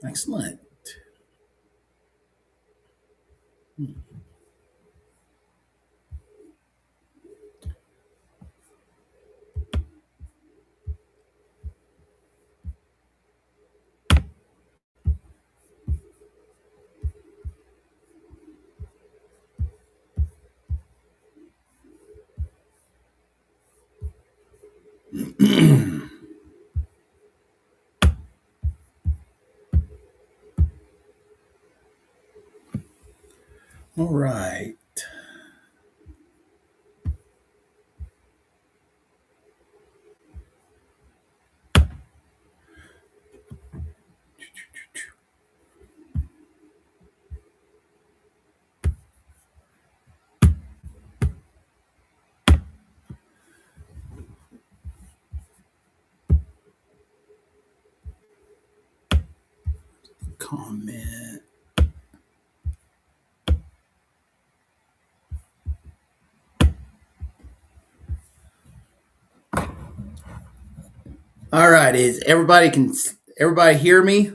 Excellent. All right. Comment. All right. Is everybody hear me?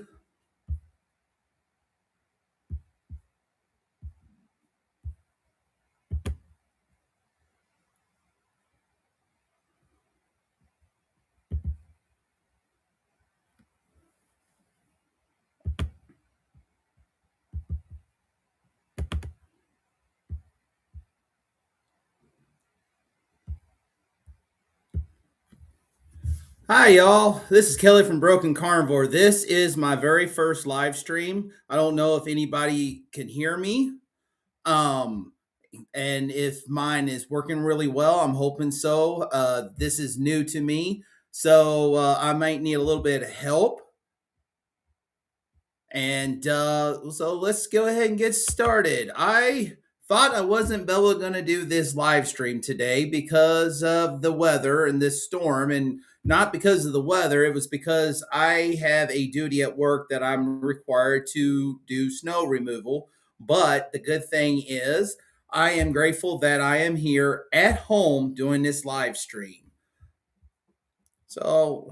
Hi, y'all. This is Kelly from Broken Carnivore. This is my very first live stream. I don't know if anybody can hear me. Um, and if mine is working really well, I'm hoping so. This is new to me, so I might need a little bit of help. And so let's go ahead and get started. I thought I wasn't Bella going to do this live stream today because of the weather and this storm, and not because of the weather. It was because I have a duty at work that I'm required to do snow removal. But the good thing is, I am grateful that I am here at home doing this live stream. So,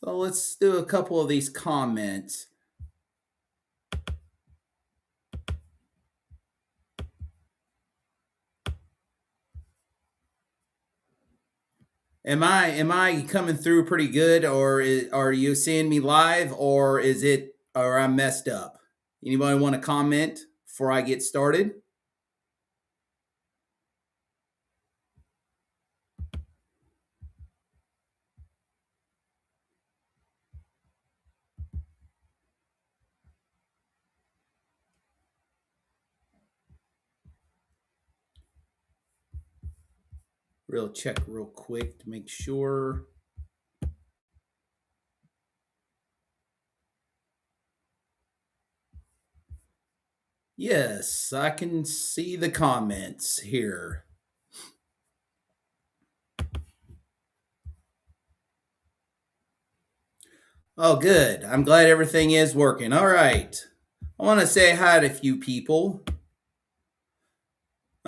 so let's do a couple of these comments. Am I coming through pretty good, or are you seeing me live, or I'm messed up? Anybody want to comment before I get started? Real check real quick to make sure. Yes, I can see the comments here. Oh, good. I'm glad everything is working. All right. I want to say hi to a few people. I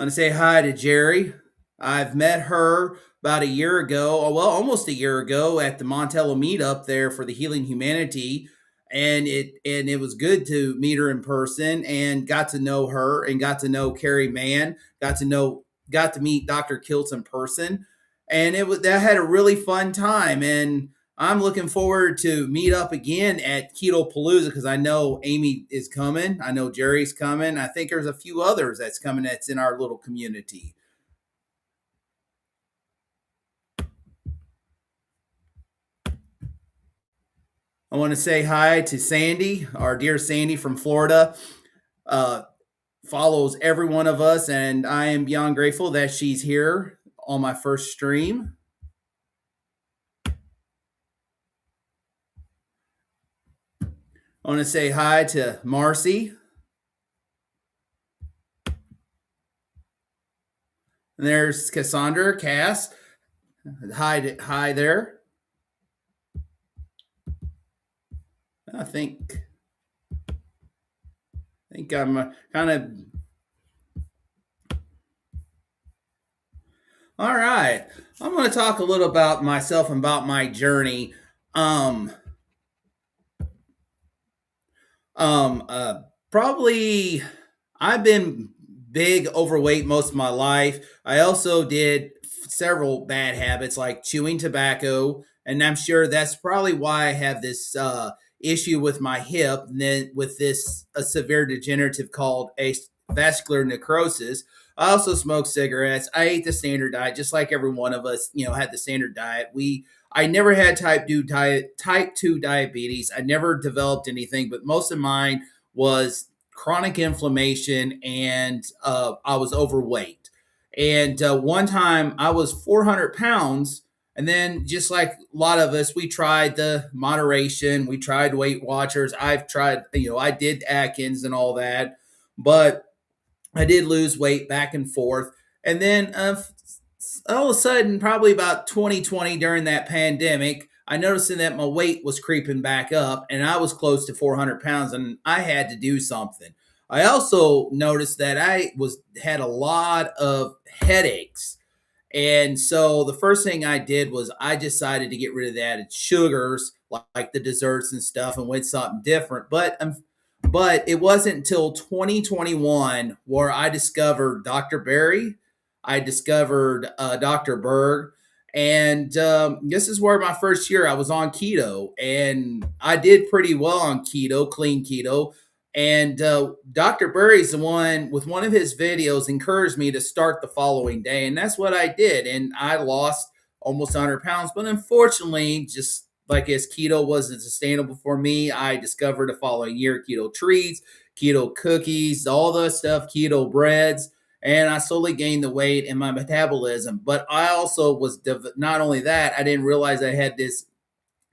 want to say hi to Jerry. I've met her about a year ago, well, almost a year ago at the Montello meetup there for the Healing Humanity. And it was good to meet her in person and got to know her and got to know Carrie Mann, got to meet Dr. Kiltz in person. And it was that had a really fun time. And I'm looking forward to meet up again at Keto Palooza because I know Amy is coming. I know Jerry's coming. I think there's a few others that's coming that's in our little community. I want to say hi to Sandy, our dear Sandy from Florida. Uh, Follows every one of us, and I am beyond grateful that she's here on my first stream. I want to say hi to Marcy. And there's Cassandra, Cass. Hi there. I think I'm kind of all right. I'm going to talk a little about myself and about my journey. Um, Um, uh, Probably I've been big overweight most of my life. I also did several bad habits like chewing tobacco, and I'm sure that's probably why I have this issue with my hip, and then with this a severe degenerative called a vascular necrosis. I also smoke cigarettes. I ate the standard diet, just like every one of us, had the standard diet. I never had type 2 diabetes. I never developed anything, but most of mine was chronic inflammation, and I was overweight. And one time I was 400 pounds. And then, just like a lot of us, we tried the moderation, we tried Weight Watchers. I've tried, I did Atkins and all that, but I did lose weight back and forth. And then all of a sudden, probably about 2020 during that pandemic, I noticed that my weight was creeping back up and I was close to 400 pounds and I had to do something. I also noticed that I was had a lot of headaches, and so the first thing I did was I decided to get rid of the added sugars, like the desserts and stuff, and went something different. But it wasn't until 2021 where I discovered Dr. Berry, I discovered Dr. Berg, and this is where my first year I was on keto, and I did pretty well on keto, clean keto. And Dr. Burry's the one with one of his videos encouraged me to start the following day. And that's what I did. And I lost almost 100 pounds. But unfortunately, just like as keto wasn't sustainable for me, I discovered the following year keto treats, keto cookies, all the stuff, keto breads. And I slowly gained the weight and my metabolism. But I also was not only that, I didn't realize I had this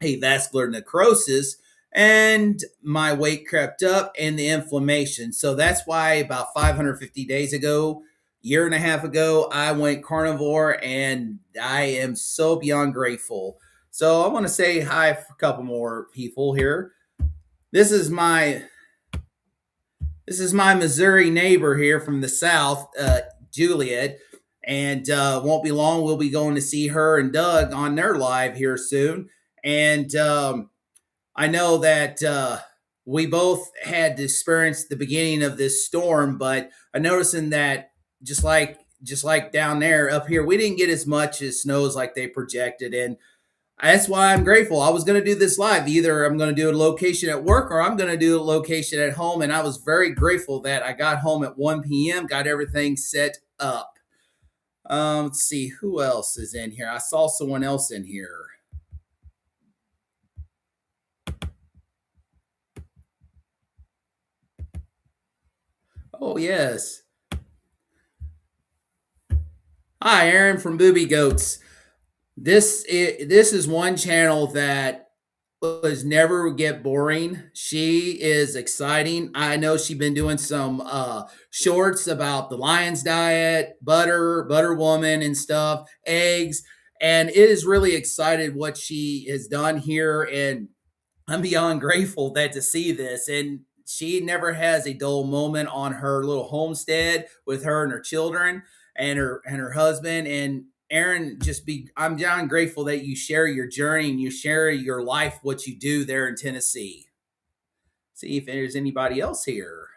vascular necrosis, and my weight crept up and the inflammation. So that's why about 550 days ago, year and a half ago, I went carnivore, and I am so beyond grateful. So I want to say hi for a couple more people here. This is my Missouri neighbor here from the south, Juliet, and won't be long. We'll be going to see her and Doug on their live here soon. And I know that we both had to experience the beginning of this storm, but I'm noticing that just like down there, up here, we didn't get as much as snows like they projected, and that's why I'm grateful. I was going to do this live. Either I'm going to do a location at work or I'm going to do a location at home, and I was very grateful that I got home at 1 p.m., got everything set up. Let's see who else is in here. I saw someone else in here. Oh yes. Hi, Aaron from Booby Goats. This is one channel that was never get boring. She is exciting. I know she's been doing some shorts about the Lion's Diet, butter woman and stuff, eggs, and it is really excited what she has done here. And I'm beyond grateful that to see this. And she never has a dull moment on her little homestead with her and her children and her husband. And Aaron, I'm beyond grateful that you share your journey and you share your life, what you do there in Tennessee. See if there's anybody else here.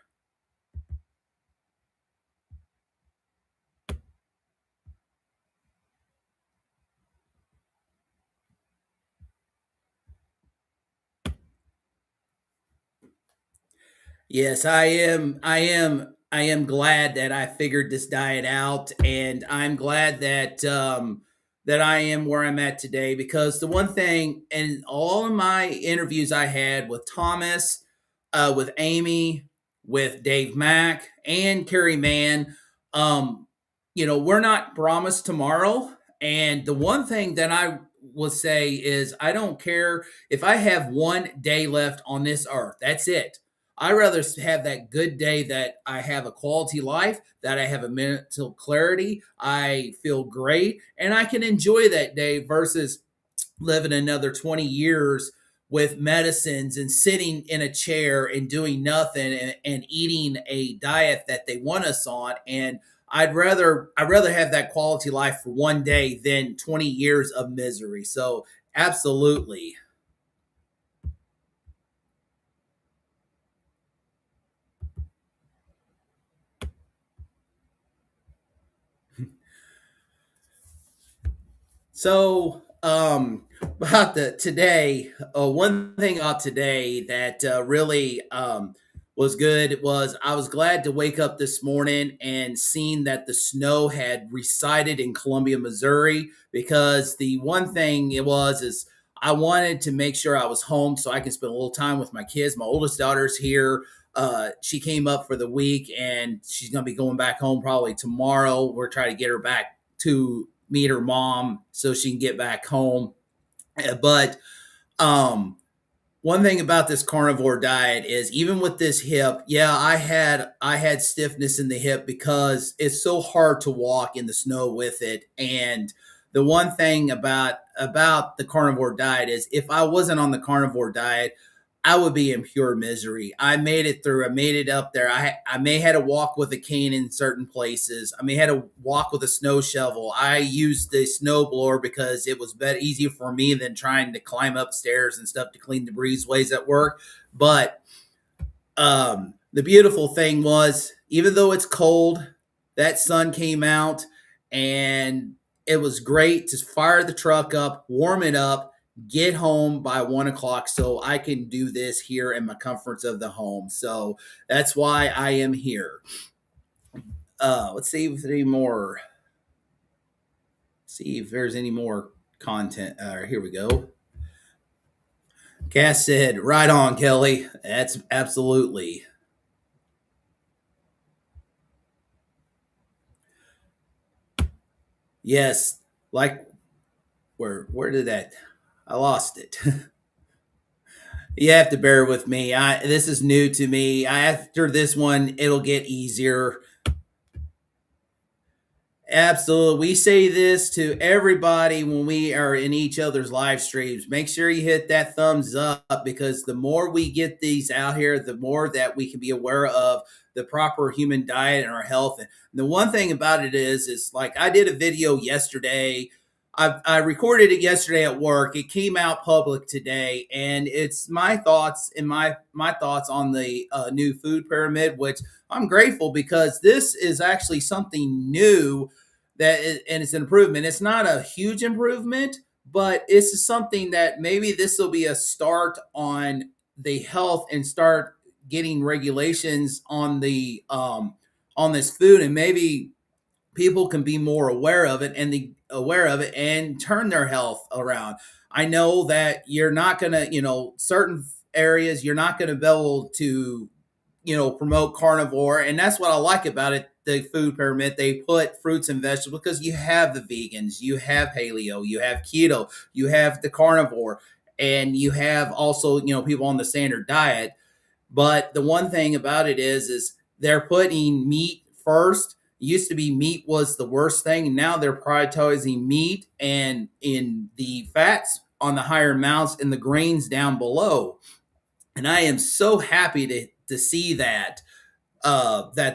Yes, I am. I am glad that I figured this diet out, and I'm glad that that I am where I'm at today. Because the one thing, in all of my interviews I had with Thomas, with Amy, with Dave Mack, and Carrie Mann, um, we're not promised tomorrow. And the one thing that I will say is, I don't care if I have one day left on this earth. That's it. I rather have that good day that I have a quality life, that I have a mental clarity, I feel great, and I can enjoy that day versus living another 20 years with medicines and sitting in a chair and doing nothing, and eating a diet that they want us on. And I'd rather have that quality life for one day than 20 years of misery. So absolutely. So, about the today, one thing about today that really was good was I was glad to wake up this morning and seen that the snow had resided in Columbia, Missouri. Because the one thing it was is I wanted to make sure I was home so I can spend a little time with my kids. My oldest daughter's here. She came up for the week and she's going to be going back home probably tomorrow. We're trying to get her back to meet her mom so she can get back home. But um, one thing about this carnivore diet is even with this hip, yeah, I had stiffness in the hip because it's so hard to walk in the snow with it. And the one thing about the carnivore diet is if I wasn't on the carnivore diet, I would be in pure misery. I made it through. I made it up there. I may had to walk with a cane in certain places. I may had to walk with a snow shovel. I used the snow blower because it was better, easier for me than trying to climb upstairs and stuff to clean the breezeways at work. But the beautiful thing was, even though it's cold, that sun came out and it was great to fire the truck up, warm it up, get home by 1 o'clock so I can do this here in my comforts of the home. So that's why I am here. Let's see if there's any more. See if there's any more content. Here we go. Cass said, "Right on, Kelly. That's absolutely." Yes, like where did that I lost it. You have to bear with me. I This is new to me. After this one it'll get easier. Absolutely. We say this to everybody when we are in each other's live streams. Make sure you hit that thumbs up because the more we get these out here, the more that we can be aware of the proper human diet and our health. And the one thing about it is like I did a video yesterday. I recorded it yesterday at work. It came out public today, and it's my thoughts and my thoughts on the new food pyramid, which I'm grateful because this is actually something new and it's an improvement. It's not a huge improvement, but it's something that maybe this will be a start on the health and start getting regulations on this food, and maybe people can be more aware of it and turn their health around. I know that you're not gonna, certain areas you're not gonna be able to promote carnivore. And that's what I like about it. The food pyramid, they put fruits and vegetables because you have the vegans, you have paleo, you have keto, you have the carnivore, and you have also, people on the standard diet. But the one thing about it is they're putting meat first. It used to be meat was the worst thing, and now they're prioritizing meat and in the fats on the higher amounts and the grains down below. And I am so happy to see that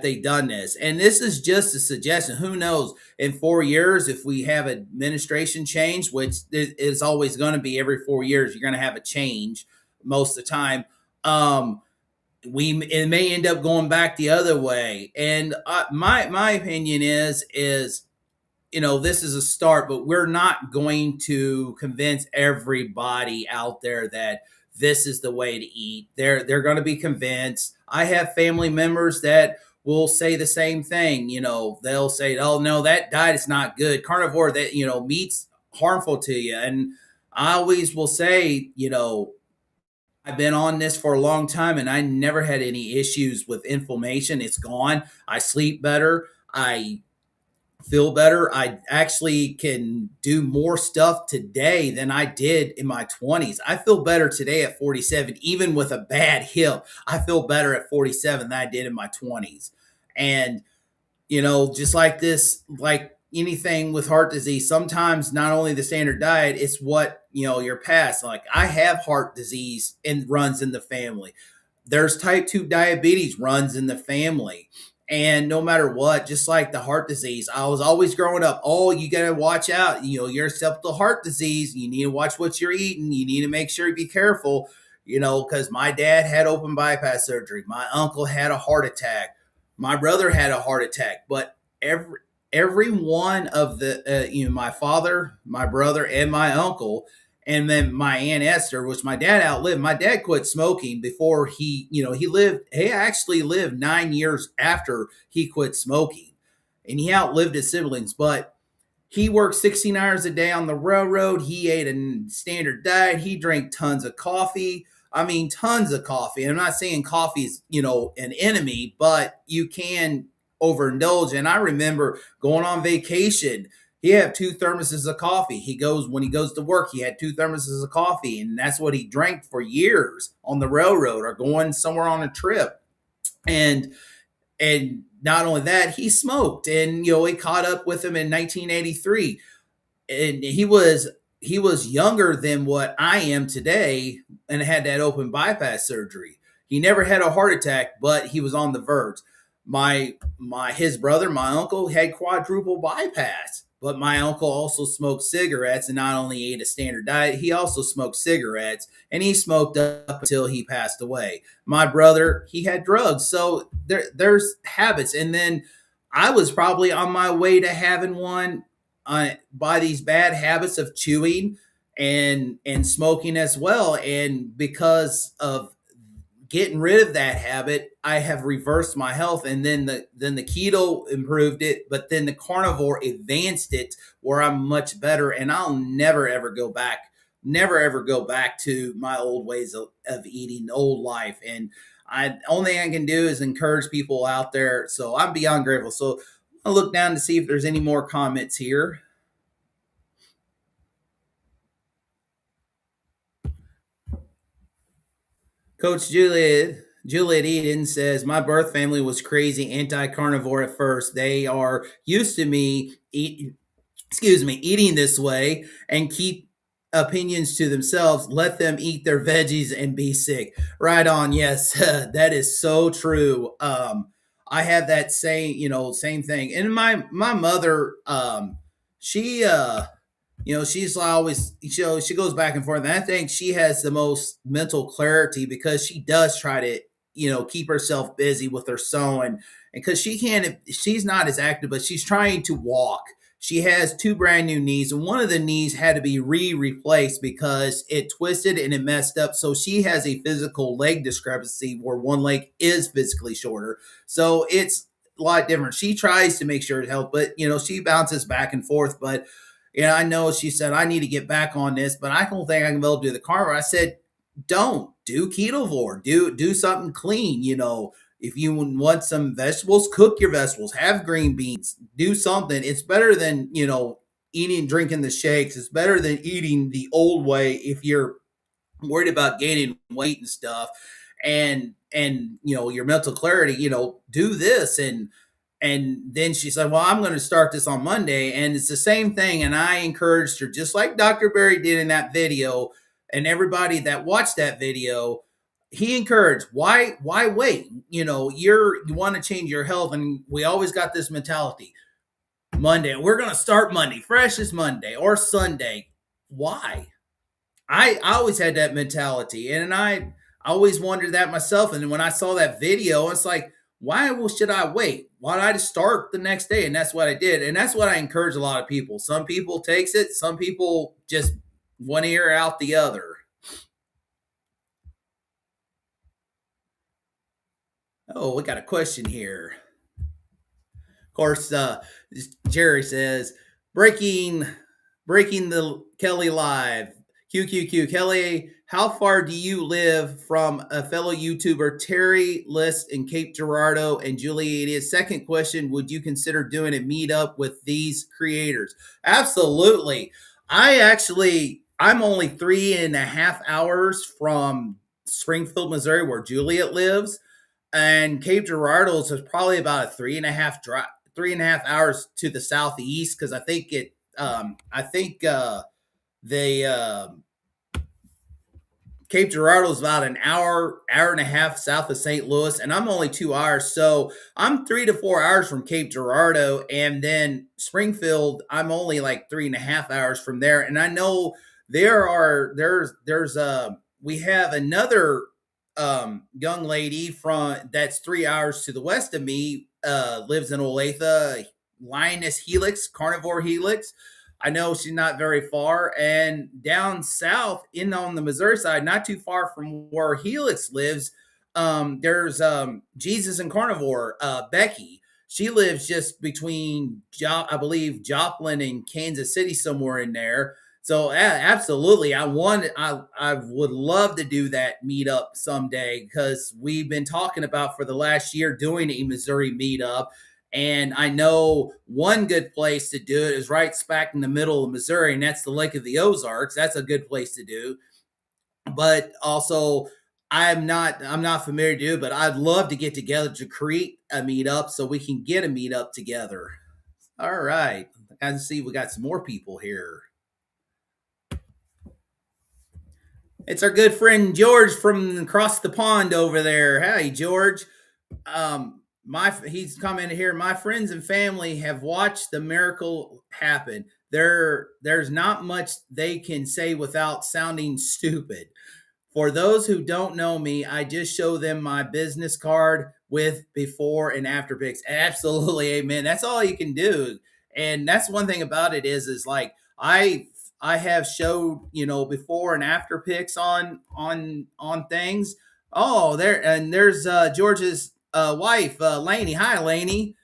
they done this. And this is just a suggestion. Who knows? In 4 years, if we have administration change, which is always going to be every 4 years, you're going to have a change most of the time. It may end up going back the other way. And my opinion is this is a start, but we're not going to convince everybody out there that this is the way to eat. They're going to be convinced. I have family members that will say the same thing. They'll say, "Oh no, that diet is not good. Carnivore, that meat's harmful to you." And I always will say, I've been on this for a long time and I never had any issues with inflammation. It's gone. I sleep better. I feel better. I actually can do more stuff today than I did in my 20s. I feel better today at 47, even with a bad hip. I feel better at 47 than I did in my 20s. And, just like this, like anything with heart disease, sometimes not only the standard diet, it's what, your past. Like I have heart disease and runs in the family. There's type 2 diabetes runs in the family. And no matter what, just like the heart disease, I was always growing up, oh, you got to watch out. You're susceptible to heart disease. You need to watch what you're eating. You need to make sure you be careful, because my dad had open bypass surgery. My uncle had a heart attack. My brother had a heart attack. But every one of the my father, my brother, and my uncle, and then my aunt Esther, which my dad outlived. My dad quit smoking before he actually lived 9 years after he quit smoking, and he outlived his siblings. But he worked 16 hours a day on the railroad. He ate a standard diet. He drank tons of coffee. I mean, tons of coffee. I'm not saying coffee is, an enemy, but you can overindulge. And I remember going on vacation. He had two thermoses of coffee. When he goes to work, he had two thermoses of coffee, and that's what he drank for years on the railroad or going somewhere on a trip. And not only that, he smoked, and it caught up with him in 1983, and he was younger than what I am today, and had that open bypass surgery. He never had a heart attack, but he was on the verge. His brother, my uncle, had quadruple bypass, but my uncle also smoked cigarettes, and not only ate a standard diet, he also smoked cigarettes, and he smoked up until he passed away. My brother, he had drugs, so there's habits. And then I was probably on my way to having one, by these bad habits of chewing and smoking as well. And because of getting rid of that habit, I have reversed my health. And then the keto improved it, but then the carnivore advanced it where I'm much better. And I'll never ever go back. Never ever go back to my old ways of eating, the old life. And only thing I can do is encourage people out there. So I'm beyond grateful. So I'll look down to see if there's any more comments here. Coach Juliet Eden says, my birth family was crazy anti-carnivore at first. They are used to me eating this way and keep opinions to themselves. Let them eat their veggies and be sick. Right on. Yes, that is so true. I have that same thing. And my mother, she she's always, she goes back and forth. And I think she has the most mental clarity because she does try to, keep herself busy with her sewing. And because she's not as active, but she's trying to walk. She has two brand new knees, and one of the knees had to be replaced because it twisted and it messed up. So she has a physical leg discrepancy where one leg is physically shorter. So it's a lot different. She tries to make sure it helps, but she bounces back and forth. But yeah, I know she said I need to get back on this, but I don't think I can be able to do the carnivore. I said, don't do ketovore. Do something clean. If you want some vegetables, cook your vegetables. Have green beans. Do something. It's better than eating, drinking the shakes. It's better than eating the old way if you're worried about gaining weight and stuff. And your mental clarity. Do this. And then she said, well, I'm going to start this on Monday. And it's the same thing. And I encouraged her, just like Dr. Berry did in that video, and everybody that watched that video, he encouraged, why wait? You want to change your health. And we always got this mentality. Monday, we're going to start Monday, fresh as Monday or Sunday. Why? I always had that mentality, and I always wondered that myself. And when I saw that video, it's like, why should I wait? Why don't I just start the next day? And that's what I did, and that's what I encourage a lot of people. Some people takes it, some people just one ear out the other. Oh, we got a question here. Of course, Jerry says, breaking the Kelly live. QQQ. Kelly, how far do you live from a fellow YouTuber, Terry List in Cape Girardeau and Juliet? Second question, would you consider doing a meetup with these creators? Absolutely. I'm only 3.5 hours from Springfield, Missouri, where Juliet lives. And Cape Girardeau is probably about a 3.5 hours to the southeast, because I think they Cape Girardeau is about an hour and a half south of St. Louis, and I'm only 2 hours. So I'm 3 to 4 hours from Cape Girardeau, and then Springfield, I'm only like 3.5 hours from there. And I know we have another young lady from that's 3 hours to the west of me, lives in Olathe. Lioness Helix, Carnivore Helix. I know she's not very far. And down south, in on the Missouri side, not too far from where Helix lives, there's Jesus and Carnivore, Becky. She lives just between, I believe, Joplin and Kansas City, somewhere in there. So absolutely, I would love to do that meetup someday because we've been talking about for the last year doing a Missouri meetup, and I know one good place to do it is right smack in the middle of Missouri, and that's the Lake of the Ozarks. That's a good place to do. But also, I'm not familiar to do it, but I'd love to get together to create a meetup so we can get a meetup together. All right. I can see we got some more people here. It's our good friend George from across the pond over there. Hey, George. My He's commented here. My friends and family have watched the miracle happen. There's not much they can say without sounding stupid. For those who don't know me, I just show them my business card with before and after pics. Absolutely, amen. That's all you can do. And that's one thing about it is like I have showed, before and after pics on things. Oh, there's George's wife, Lainey. Hi, Lainey.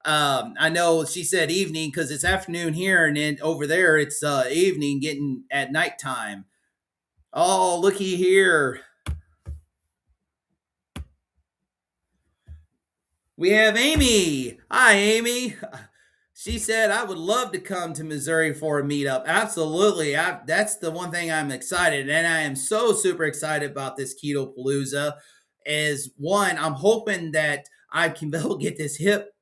I know she said evening because it's afternoon here, and then over there it's evening, getting at nighttime. Oh, looky here. We have Amy. Hi, Amy. She said, I would love to come to Missouri for a meetup. Absolutely. That's the one thing I'm excited. And I am so super excited about this Keto Palooza. Is one, I'm hoping that I can be able to get this hip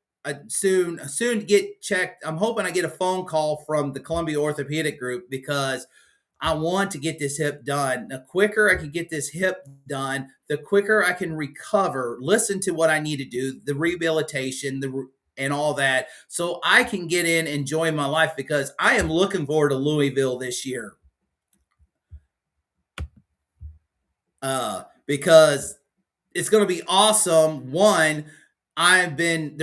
soon to get checked. I'm hoping I get a phone call from the Columbia Orthopedic Group because I want to get this hip done. The quicker I can get this hip done, the quicker I can recover, listen to what I need to do, the rehabilitation, and all that, so I can get in and enjoy my life because I am looking forward to Louisville this year. Because it's going to be awesome. One, I've been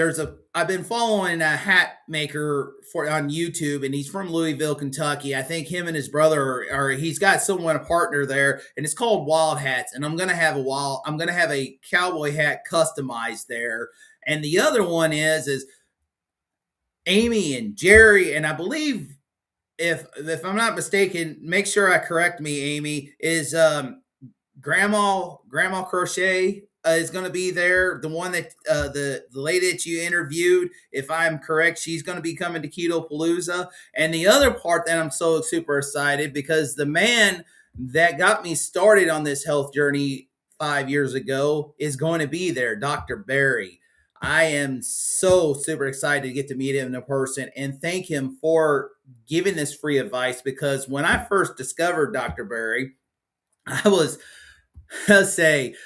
following a hat maker for on YouTube, and he's from Louisville, Kentucky. I think him and his brother are he's got someone a partner there, and it's called Wild Hats. And I'm gonna have a cowboy hat customized there. And the other one is Amy and Jerry, and I believe if I'm not mistaken, make sure I correct me, Amy, is Grandma Crochet is going to be there. The one that the lady that you interviewed, if I'm correct, she's going to be coming to Keto Palooza. And the other part that I'm so super excited because the man that got me started on this health journey 5 years ago is going to be there, Dr. Barry. I am so super excited to get to meet him in person and thank him for giving this free advice because when I first discovered Dr. Barry, I was I'll say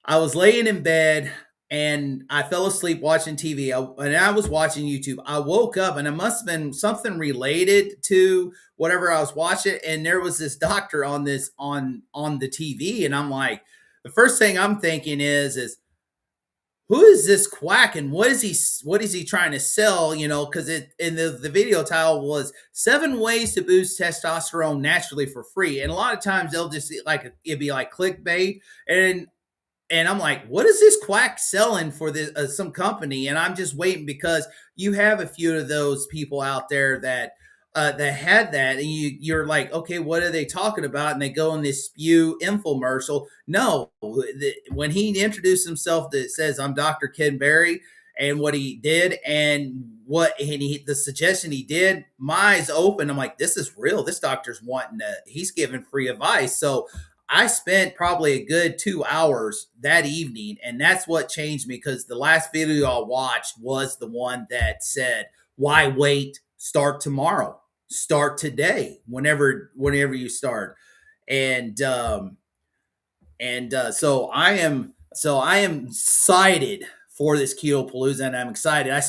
I was laying in bed and I fell asleep watching TV. And I was watching YouTube. I woke up and it must have been something related to whatever I was watching. And there was this doctor on this on the TV, and I'm like, the first thing I'm thinking is who is this quack and what is he trying to sell, because it in the video title was 7 ways to boost testosterone naturally for free, and a lot of times they'll just like it'd be like clickbait, and I'm like, what is this quack selling for this some company? And I'm just waiting because you have a few of those people out there that had that, and you're like, okay, what are they talking about? And they go in this spew infomercial. No, when he introduced himself, that says, "I'm Dr. Ken Berry," and what he did, and the suggestion he did, my eyes open. I'm like, this is real. This doctor's wanting to. He's giving free advice. So I spent probably a good 2 hours that evening, and that's what changed me because the last video I watched was the one that said, "Why wait? Start tomorrow. Start today. Whenever you start." And so I am excited for this Keto Palooza, and I'm excited. I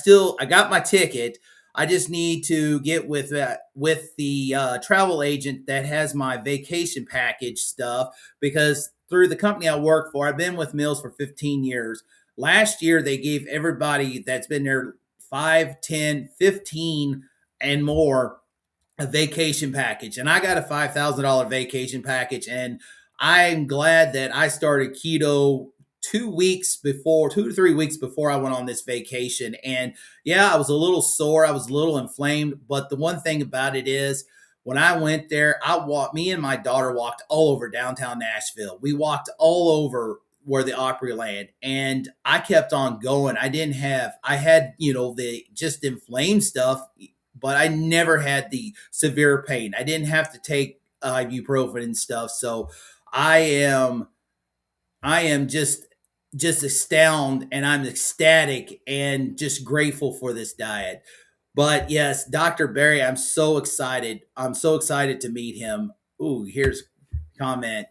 got my ticket. I just need to get with the travel agent that has my vacation package stuff because through the company I work for, I've been with Mills for 15 years. Last year, they gave everybody that's been there 5, 10, 15, and more a vacation package. And I got a $5,000 vacation package. And I'm glad that I started keto 2 weeks before, 2 to 3 weeks before I went on this vacation. And yeah, I was a little sore. I was a little inflamed. But the one thing about it is, when I went there, me and my daughter walked all over downtown Nashville. We walked all over where the Opryland, and I kept on going. I had, the just inflamed stuff, but I never had the severe pain. I didn't have to take ibuprofen and stuff. So I am I am just astounded, and I'm ecstatic and just grateful for this diet. But yes, Dr. Barry, I'm so excited. I'm so excited to meet him. Ooh, here's a comment.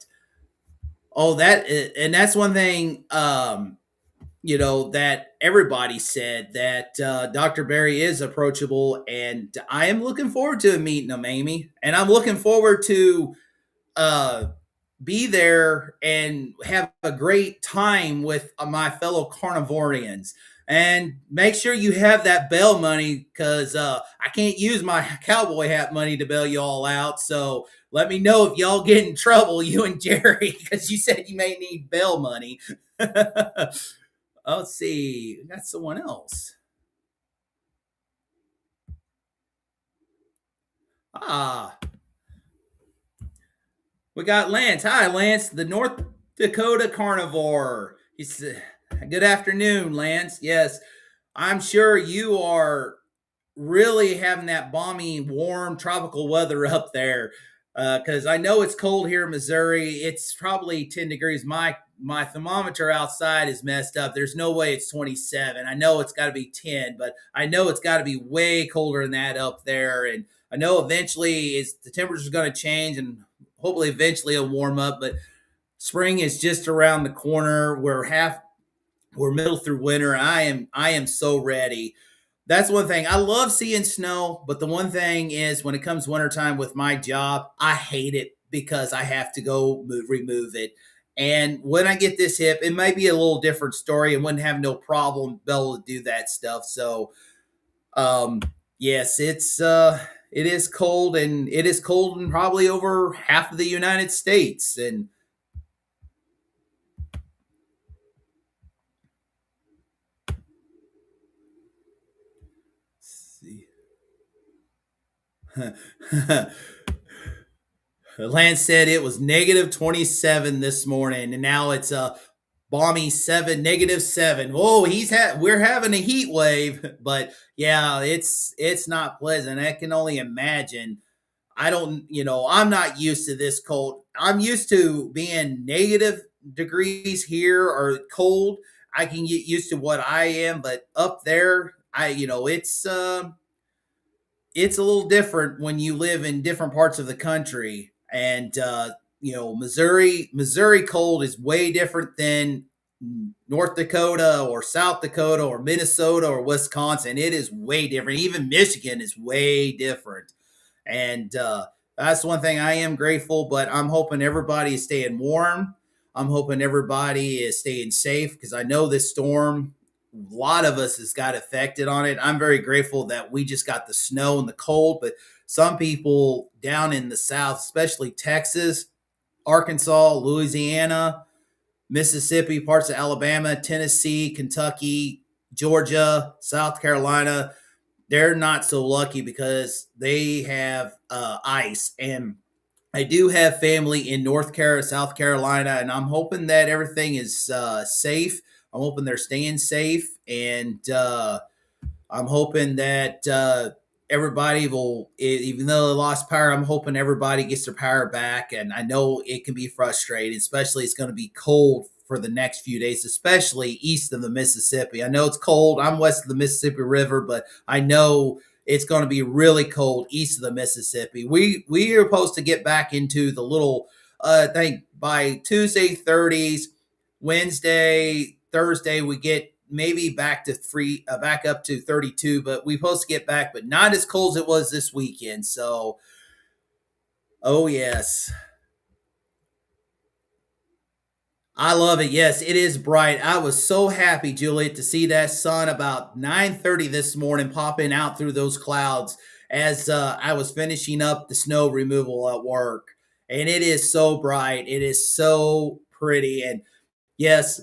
Oh, and that's one thing that everybody said, that Dr. Barry is approachable, and I am looking forward to meeting him, Amy. And I'm looking forward to uh, be there and have a great time with my fellow carnivorians. And make sure you have that bail money, because I can't use my cowboy hat money to bail you all out. So let me know if y'all get in trouble, you and Jerry, because you said you may need bail money. Let's see. We got someone else. Ah, we got Lance. Hi, Lance, the North Dakota Carnivore. He's good afternoon, Lance. Yes, I'm sure you are really having that balmy, warm, tropical weather up there. Because I know it's cold here in Missouri. It's probably 10 degrees. My thermometer outside is messed up. There's no way it's 27. I know it's got to be 10, but I know it's got to be way colder than that up there. And I know eventually the temperature is going to change, and hopefully eventually it'll warm up. But spring is just around the corner. We're middle through winter. I am so ready. That's one thing. I love seeing snow, but the one thing is, when it comes wintertime with my job, I hate it because I have to go remove it. And when I get this hip, it might be a little different story and wouldn't have no problem be able to do that stuff. So um yes, it is cold, and it is cold in probably over half of the United States. And let's see. Lance said it was negative 27 this morning, and now it's a balmy -7. Oh, we're having a heat wave, but yeah, it's not pleasant. I can only imagine. I'm not used to this cold. I'm used to being negative degrees here or cold. I can get used to what I am, but up there, it's a little different when you live in different parts of the country. And Missouri cold is way different than North Dakota or South Dakota or Minnesota or Wisconsin. It is way different. Even Michigan is way different. And that's one thing I am grateful. But I'm hoping everybody is staying warm. I'm hoping everybody is staying safe, because I know this storm, a lot of us has got affected on it. I'm very grateful that we just got the snow and the cold, but some people down in the South, especially Texas, Arkansas, Louisiana, Mississippi, parts of Alabama, Tennessee, Kentucky, Georgia, South Carolina, they're not so lucky because they have ice. And I do have family in South Carolina, and I'm hoping that everything is safe. I'm hoping they're staying safe, and I'm hoping that everybody will, even though they lost power, I'm hoping everybody gets their power back. And I know it can be frustrating, especially it's going to be cold for the next few days, especially east of the Mississippi. I know it's cold. I'm west of the Mississippi River, but I know it's going to be really cold east of the Mississippi. We are supposed to get back into the little, I think by Tuesday 30s, Wednesday, Thursday, we get maybe back up to 32, but we supposed to get back, but not as cold as it was this weekend. So, oh yes. I love it. Yes, it is bright. I was so happy, Juliet, to see that sun about 9:30 this morning popping out through those clouds as I was finishing up the snow removal at work. And it is so bright. It is so pretty. And yes,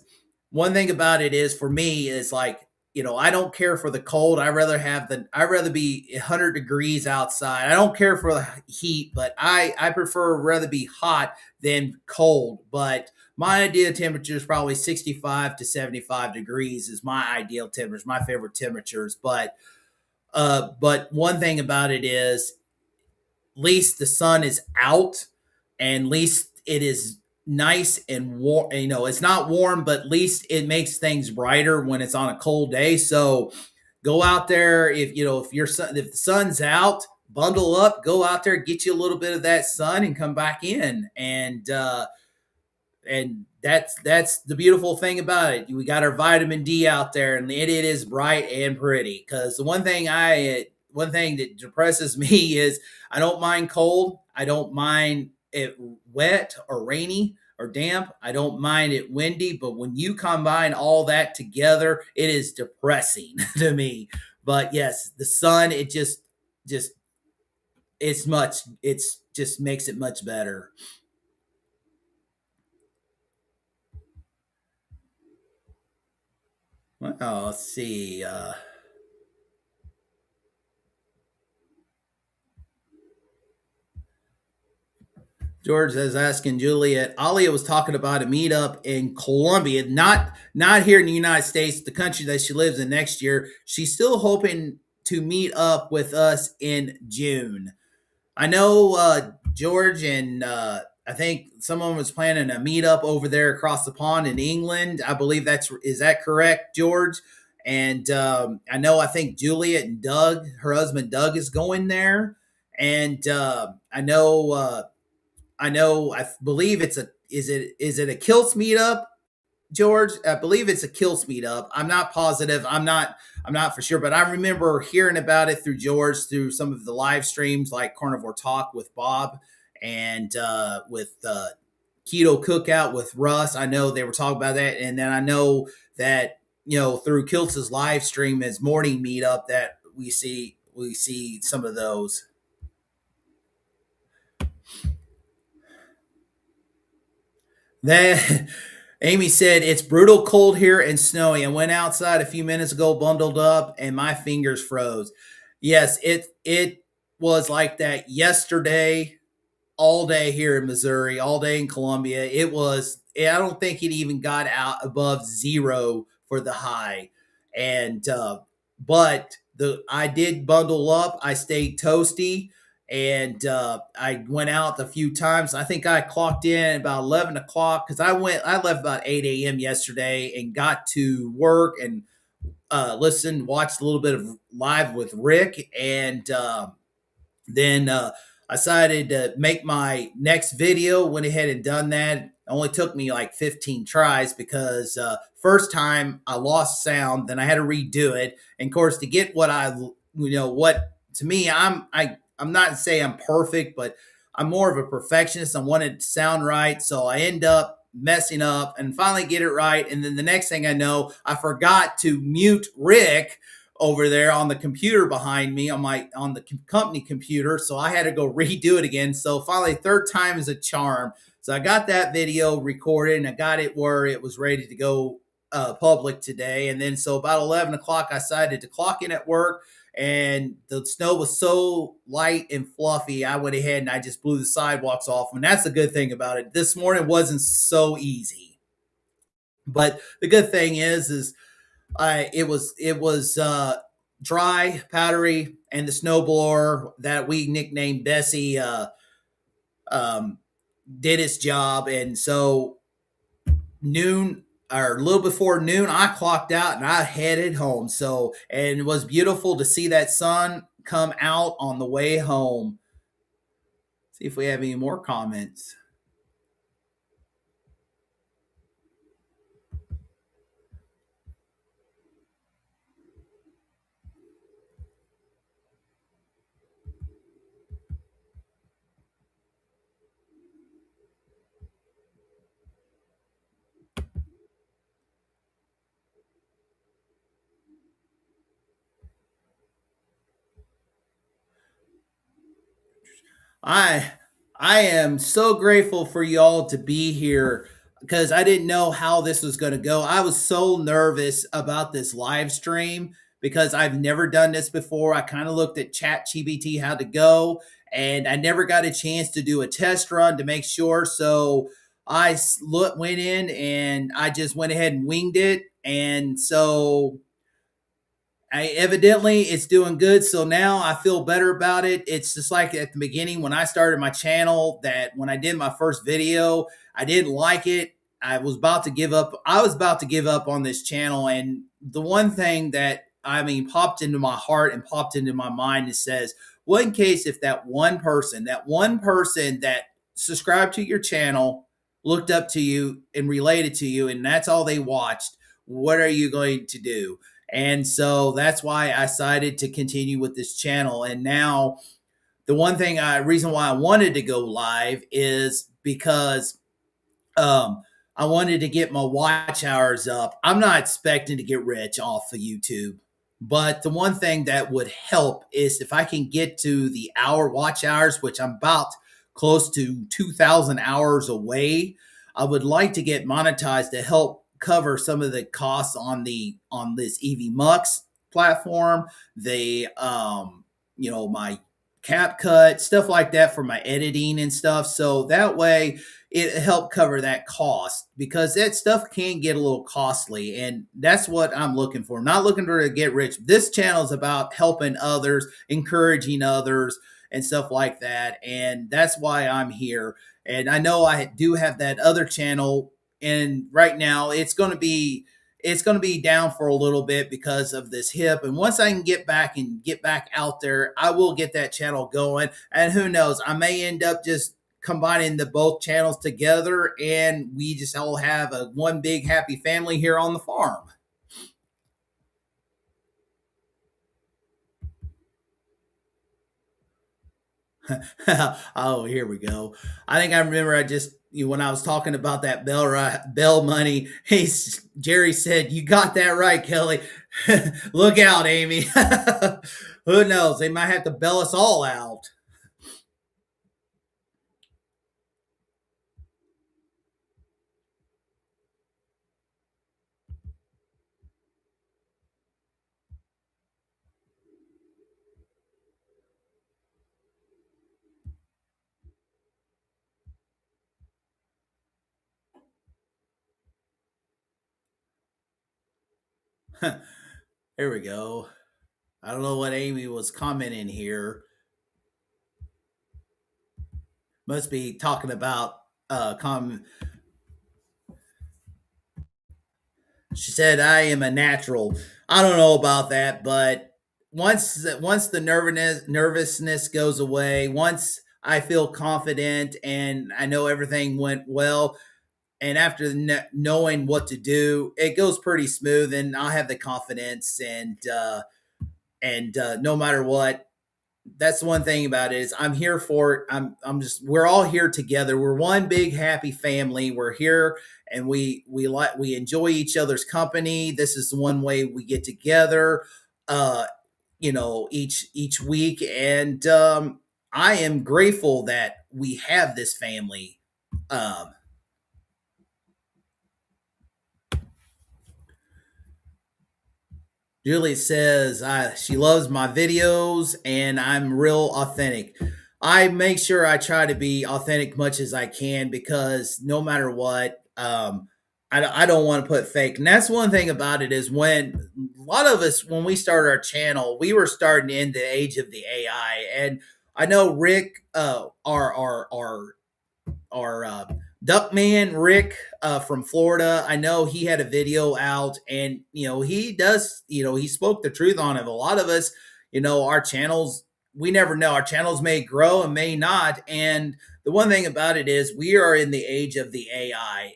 one thing about it is for me is like, I don't care for the cold. I rather be 100 degrees outside. I don't care for the heat, but I prefer rather be hot than cold. But my ideal temperature is probably 65 to 75 degrees is my ideal temperature, my favorite temperatures. But one thing about it is least the sun is out and least it is nice and warm. It's not warm, but at least it makes things brighter when it's on a cold day. So go out there. If the sun's out, bundle up, go out there, get you a little bit of that sun and come back in. And that's the beautiful thing about it. We got our vitamin D out there, and it is bright and pretty. Because the one thing that depresses me is I don't mind cold. I don't mind it wet or rainy or damp. I don't mind it windy. But when you combine all that together, it is depressing to me. But yes, the sun, just it's just makes it much better. Well, let's see. George is asking Juliet. Alia was talking about a meetup in Colombia, not here in the United States, the country that she lives in next year. She's still hoping to meet up with us in June. I know George and I think someone was planning a meetup over there across the pond in England. I believe is that correct, George? And I think Juliet and Doug, her husband Doug, is going there. And I believe it's a is it a Kilts meetup, George? I believe it's a Kilts meetup. I'm not positive. I'm not for sure, but I remember hearing about it through George through some of the live streams like Carnivore Talk with Bob and with Keto Cookout with Russ. I know they were talking about that, and then I know that through Kilts' live stream as morning meetup that we see some of those. That Amy said it's brutal cold here and snowy. I went outside a few minutes ago, bundled up, and my fingers froze. Yes, it was like that yesterday, all day here in Missouri, all day in Columbia. It was. I don't think it even got out above zero for the high, and but the I did bundle up. I stayed toasty, and I went out a few times. I think I clocked in about 11 o'clock because I left about 8 a.m. yesterday and got to work and listened, watched a little bit of live with Rick, and then I decided to make my next video. Went ahead and done that. It only took me like 15 tries because first time I lost sound, then I had to redo it. And of course, to get what to me, I'm not saying I'm perfect, but I'm more of a perfectionist. I want it to sound right, so I end up messing up and finally get it right. And then the next thing I know, I forgot to mute Rick over there on the computer behind me on the company computer, so I had to go redo it again. So finally third time is a charm. So I got that video recorded and I got it where it was ready to go public today. And then so about 11 o'clock I decided to clock in at work, and the snow was so light and fluffy I went ahead and I just blew the sidewalks off. And that's the good thing about it. This morning wasn't so easy, but the good thing is it was dry, powdery, and the snowblower that we nicknamed Bessie um, did its job. And so noon or a little before noon, I clocked out and I headed home. So and it was beautiful to see that sun come out on the way home. See if we have any more comments. I I am so grateful for y'all to be here because I didn't know how this was going to go. I was so nervous about this live stream because I've never done this before. I kind of looked at ChatGPT how to go, and I never got a chance to do a test run to make sure. So went in and I just went ahead and winged it, and so I evidently it's doing good. So now I feel better about it. It's just like at the beginning when I started my channel, that when I did my first video, I didn't like it. I was about to give up. I was about to give up on this channel. And the one thing that I mean popped into my heart and popped into my mind is says, well, in case if that one person that subscribed to your channel, looked up to you and related to you, and that's all they watched, what are you going to do? And so that's why I decided to continue with this channel. And now the reason why I wanted to go live is because I wanted to get my watch hours up. I'm not expecting to get rich off of YouTube, but the one thing that would help is if I can get to the hour watch hours, which I'm about close to 2,000 hours away. I would like to get monetized to help cover some of the costs on this EV platform, the my cap cut stuff like that for my editing and stuff. So that way it helped cover that cost because that stuff can get a little costly, and that's what I'm looking for. I'm not looking for to get rich. This channel is about helping others, encouraging others, and stuff like that, and that's why I'm here. And I know I do have that other channel, and right now it's going to be down for a little bit because of this hip. And once I can get back out there, I will get that channel going. And who knows, I may end up just combining the both channels together, and we just all have a one big happy family here on the farm. Oh, here we go. I think I remember when I was talking about that bell money. Jerry said, "You got that right, Kelly. Look out, Amy." Who knows? They might have to bail us all out. Here we go. I don't know what Amy was commenting here. Must be talking about she said, "I am a natural." I don't know about that, but once the nervousness goes away, once I feel confident and I know everything went well, and after knowing what to do, it goes pretty smooth, and I'll have the confidence, and no matter what, that's the one thing about it is I'm here for it. I'm just we're all here together. We're one big happy family. We're here and we enjoy each other's company. This is the one way we get together each week, and I am grateful that we have this family. Um Julie says she loves my videos and I'm real authentic. I make sure I try to be authentic much as I can because no matter what, I don't want to put fake. And that's one thing about it is when a lot of us, when we started our channel, we were starting in the age of the AI. And I know Rick, our Duckman Rick from Florida. I know he had a video out, and he spoke the truth on it. A lot of us, our channels, we never know. Our channels may grow and may not. And the one thing about it is, we are in the age of the AI,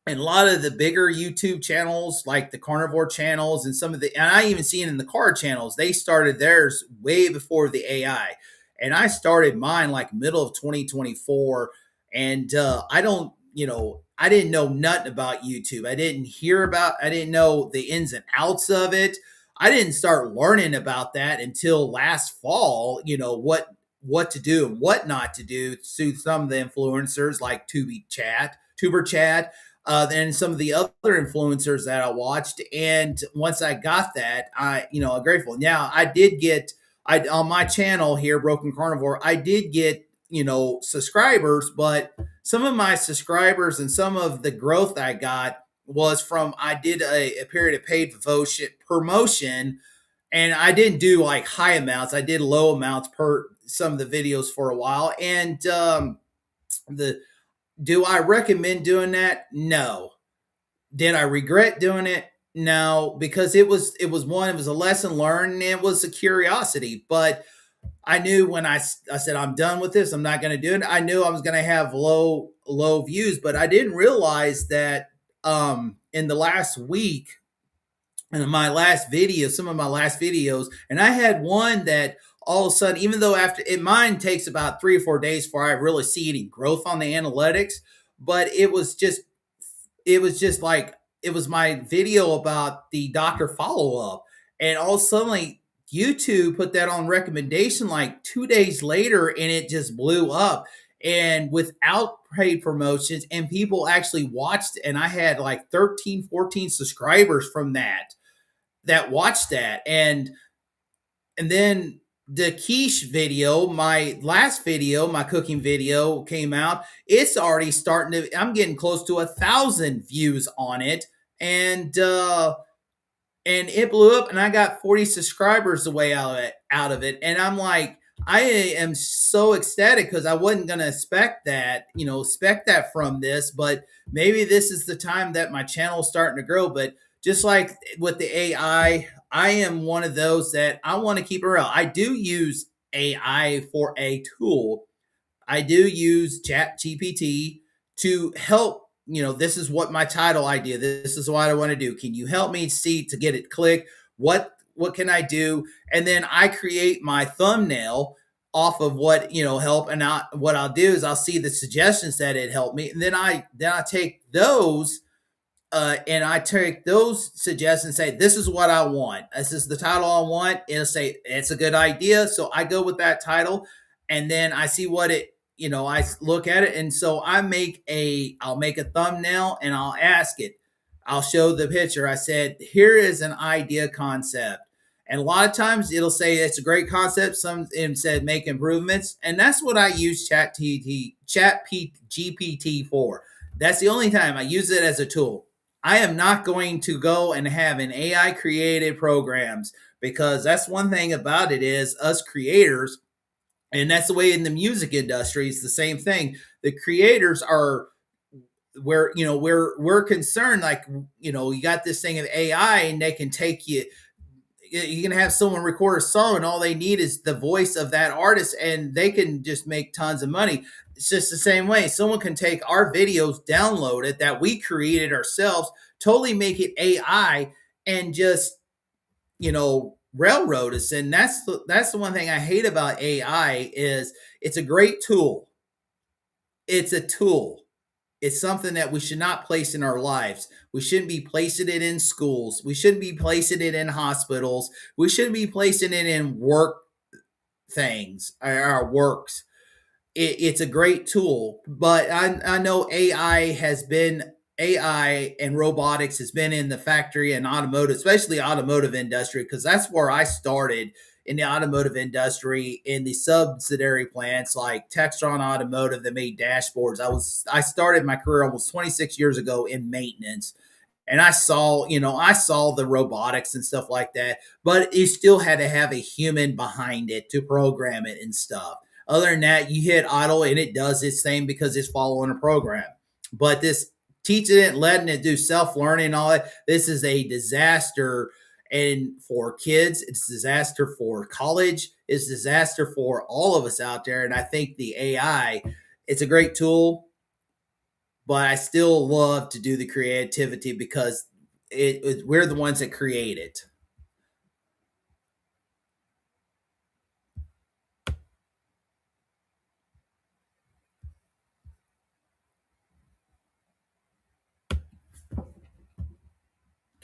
and a lot of the bigger YouTube channels, like the Carnivore channels, and and I even seen in the car channels, they started theirs way before the AI. And I started mine like middle of 2024. And I didn't know nothing about YouTube. I didn't know the ins and outs of it. I didn't start learning about that until last fall, what to do and what not to do to some of the influencers like Tuber Chat, and some of the other influencers that I watched. And once I got that, I'm grateful. Now I did get, I on my channel here, Broken Carnivore, I did get subscribers, but some of my subscribers and some of the growth I got was from I did a period of paid promotion, and I didn't do like high amounts. I did low amounts per some of the videos for a while. And the do I recommend doing that? No. Did I regret doing it? No, because it was a lesson learned, and it was a curiosity. But I knew when I said I'm done with this, I'm not going to do it. I knew I was going to have low views, but I didn't realize that in the last week, in my last video, some of my last videos, and I had one that all of a sudden, even though after it, mine takes about 3 or 4 days before I really see any growth on the analytics, but it was just like it was my video about the doctor follow up, and all suddenly YouTube put that on recommendation like 2 days later, and it just blew up. And without paid promotions, and people actually watched, and I had like 13, 14 subscribers from that watched that. And then the quiche video, my last video, my cooking video came out. It's already starting to, I'm getting close to 1,000 views on it. And it blew up, and I got 40 subscribers the way out of it. And I'm like, I am so ecstatic because I wasn't gonna expect that from this, but maybe this is the time that my channel is starting to grow. But just like with the I am one of those that I want to keep around. I do use AI for a tool. I do use Chat GPT to help. This is what my title idea. This is what I want to do. Can you help me see to get it click? What can I do? And then I create my thumbnail off of what help. And what I'll do is I'll see the suggestions that it helped me, and then I take those and I take those suggestions and say, this is what I want. This is the title I want. It'll say, it's a good idea. So I go with that title, and then I see what I look at it. And so I'll make a thumbnail, and I'll ask it, I'll show the picture. I said, here is an idea concept. And a lot of times it'll say it's a great concept. Some it said make improvements. And that's what I use Chat GPT for. That's the only time I use it as a tool. I am not going to go and have an AI created programs, because that's one thing about it is us creators, and that's the way in the music industry. It's the same thing. The creators are where we're concerned. Like you got this thing of AI, and they can take you. You can have someone record a song, and all they need is the voice of that artist, and they can just make tons of money. It's just the same way. Someone can take our videos, download it that we created ourselves, totally make it AI, and just railroad us. And that's the one thing I hate about AI is it's a great tool. It's a tool. It's something that we should not place in our lives. We shouldn't be placing it in schools. We shouldn't be placing it in hospitals. We shouldn't be placing it in work things, our works. It's a great tool, but I know AI and robotics has been in the factory and automotive, especially automotive industry, because that's where I started in the automotive industry, in the subsidiary plants like Textron Automotive that made dashboards. I started my career almost 26 years ago in maintenance, and I saw the robotics and stuff like that, but you still had to have a human behind it to program it and stuff. Other than that, you hit idle and it does its thing because it's following a program. But this teaching it, letting it do self-learning and all that, this is a disaster. And for kids, it's a disaster for college, it's a disaster for all of us out there. And I think the AI, it's a great tool, but I still love to do the creativity because we're the ones that create it.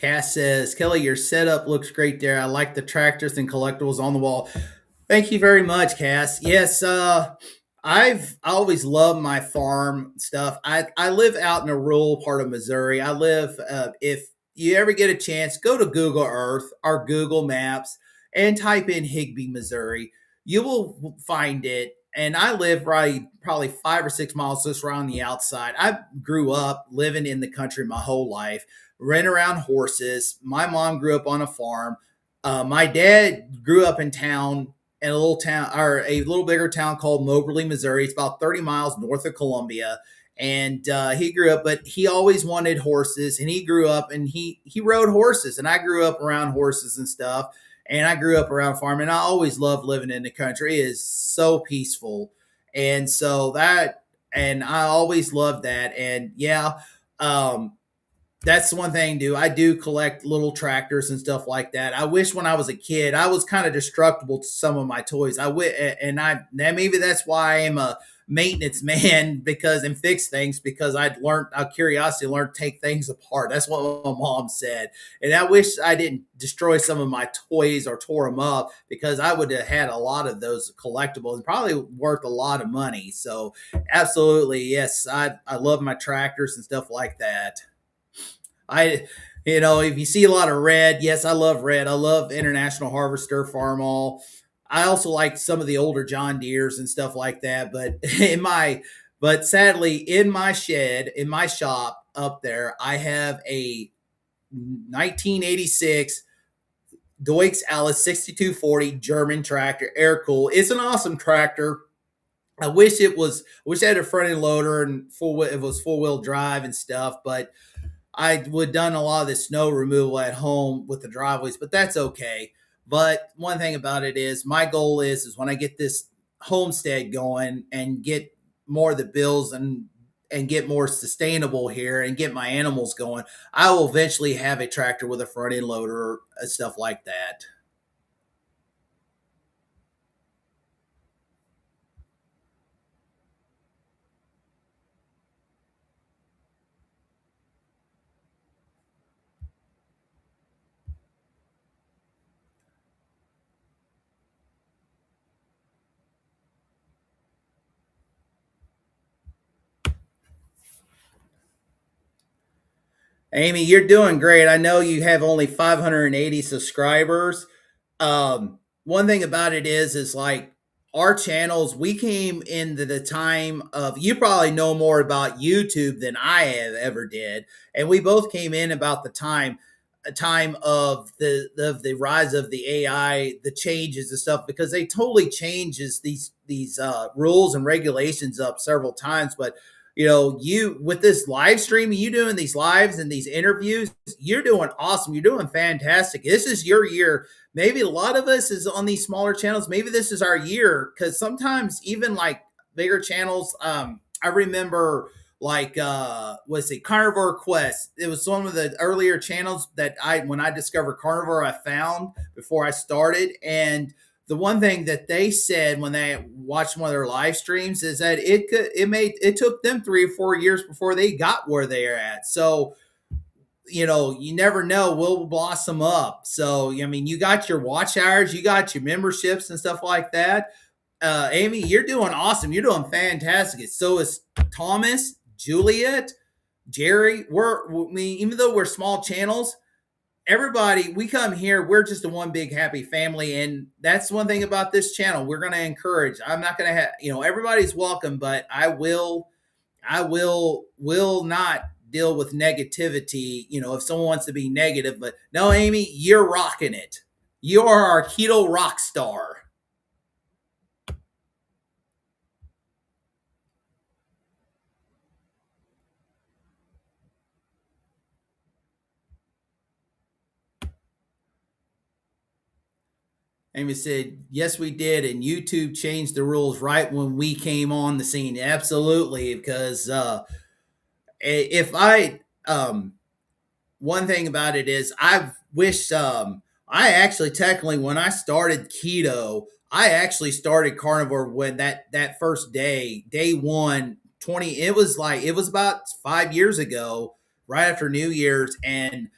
Cass says, Kelly, your setup looks great there. I like the tractors and collectibles on the wall. Thank you very much, Cass. Yes, I've always loved my farm stuff. I live out in a rural part of Missouri. I live, if you ever get a chance, go to Google Earth or Google Maps and type in Higbee, Missouri. You will find it. And I live right probably 5 or 6 miles just around the outside. I grew up living in the country my whole life, ran around horses. My mom grew up on a farm. My dad grew up in town, in a little town, or a little bigger town called Moberly, Missouri. It's about 30 miles north of Columbia. And he grew up, but he always wanted horses, and he grew up and he rode horses, and I grew up around horses and stuff, and I grew up around farming. I always loved living in the country. It is so peaceful, and so that, and I always loved that. And yeah, um, that's the one thing. Do I do collect little tractors and stuff like that? I wish when I was a kid I was kind of destructible to some of my toys. And I that maybe that's why I am a maintenance man, because and fix things, because I'd learned out of curiosity, learned to take things apart. That's what my mom said, and I wish I didn't destroy some of my toys or tore them up, because I would have had a lot of those collectibles and probably worth a lot of money. So absolutely, yes, I love my tractors and stuff like that. I, if you see a lot of red, yes, I love red. I love International Harvester, Farmall. I also like some of the older John Deeres and stuff like that. But but sadly, in my shed, in my shop up there, I have a 1986 Deutz Alice 6240 German tractor, air cool. It's an awesome tractor. I wish it had a front end loader and it was full wheel drive and stuff, but I would done a lot of the snow removal at home with the driveways, but that's okay. But one thing about it is my goal is when I get this homestead going and get more of the bills and get more sustainable here and get my animals going, I will eventually have a tractor with a front end loader and stuff like that. Amy, you're doing great. I know you have only 580 subscribers. One thing about it is like our channels, we came into the time of, you probably know more about YouTube than I have ever did. And we both came in about the time, a time of the rise of the AI, the changes and stuff, because they totally changes these rules and regulations up several times. But you with this live streaming, you doing these lives and these interviews, you're doing awesome. You're doing fantastic. This is your year. Maybe a lot of us is on these smaller channels. Maybe this is our year, because sometimes even like bigger channels, I remember like was it Carnivore Quest? It was one of the earlier channels that when I discovered Carnivore, I found before I started. And the one thing that they said when they watched one of their live streams is that it took them 3 or 4 years before they got where they're at. So you never know, we'll blossom up. So I mean, you got your watch hours, you got your memberships and stuff like that. Amy, you're doing awesome. You're doing fantastic. So is Thomas, Juliet, Jerry. Even though we're small channels, everybody, we come here, we're just a one big happy family. And that's one thing about this channel. We're going to encourage. I'm not going to have, everybody's welcome, but I will not deal with negativity, if someone wants to be negative. But no, Amy, you're rocking it. You are our keto rock star. Amy said, yes, we did. And YouTube changed the rules right when we came on the scene. Absolutely. Because if I, one thing about it is I wish, I actually technically, when I started keto, I actually started carnivore when that first day one 20, it was about 5 years ago, right after New Year's. And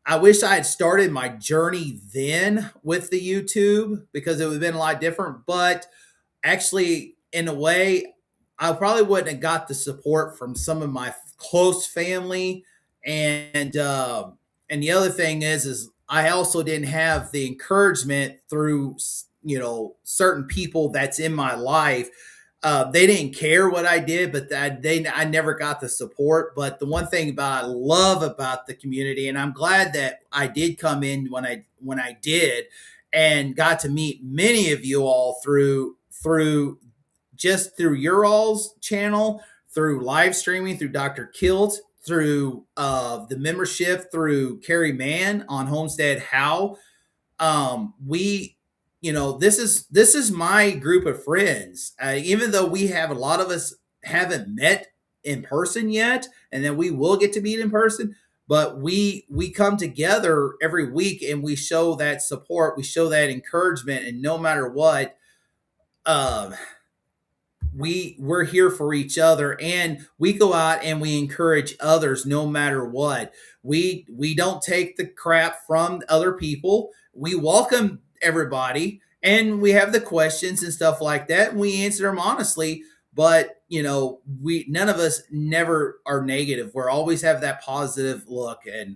I wish I had started my journey then with the YouTube because it would have been a lot different. But actually, in a way, I probably wouldn't have got the support from some of my close family, and the other thing is I also didn't have the encouragement through certain people that's in my life. They didn't care what I did, but I never got the support. But the one thing about I love about the community, and I'm glad that I did come in when I did, and got to meet many of you all through your all's channel, through live streaming, through Dr. Kilt, through the membership, through Carrie Mann on Homestead How. We this is my group of friends, even though we have a lot of us haven't met in person yet, and then we will get to meet in person, but we come together every week and we show that support, we show that encouragement, and no matter what, um we're here for each other, and we go out and we encourage others no matter what. We don't take the crap from other people. We welcome everybody, and we have the questions and stuff like that, and we answer them honestly. But we none of us never are negative. We're always have that positive look. And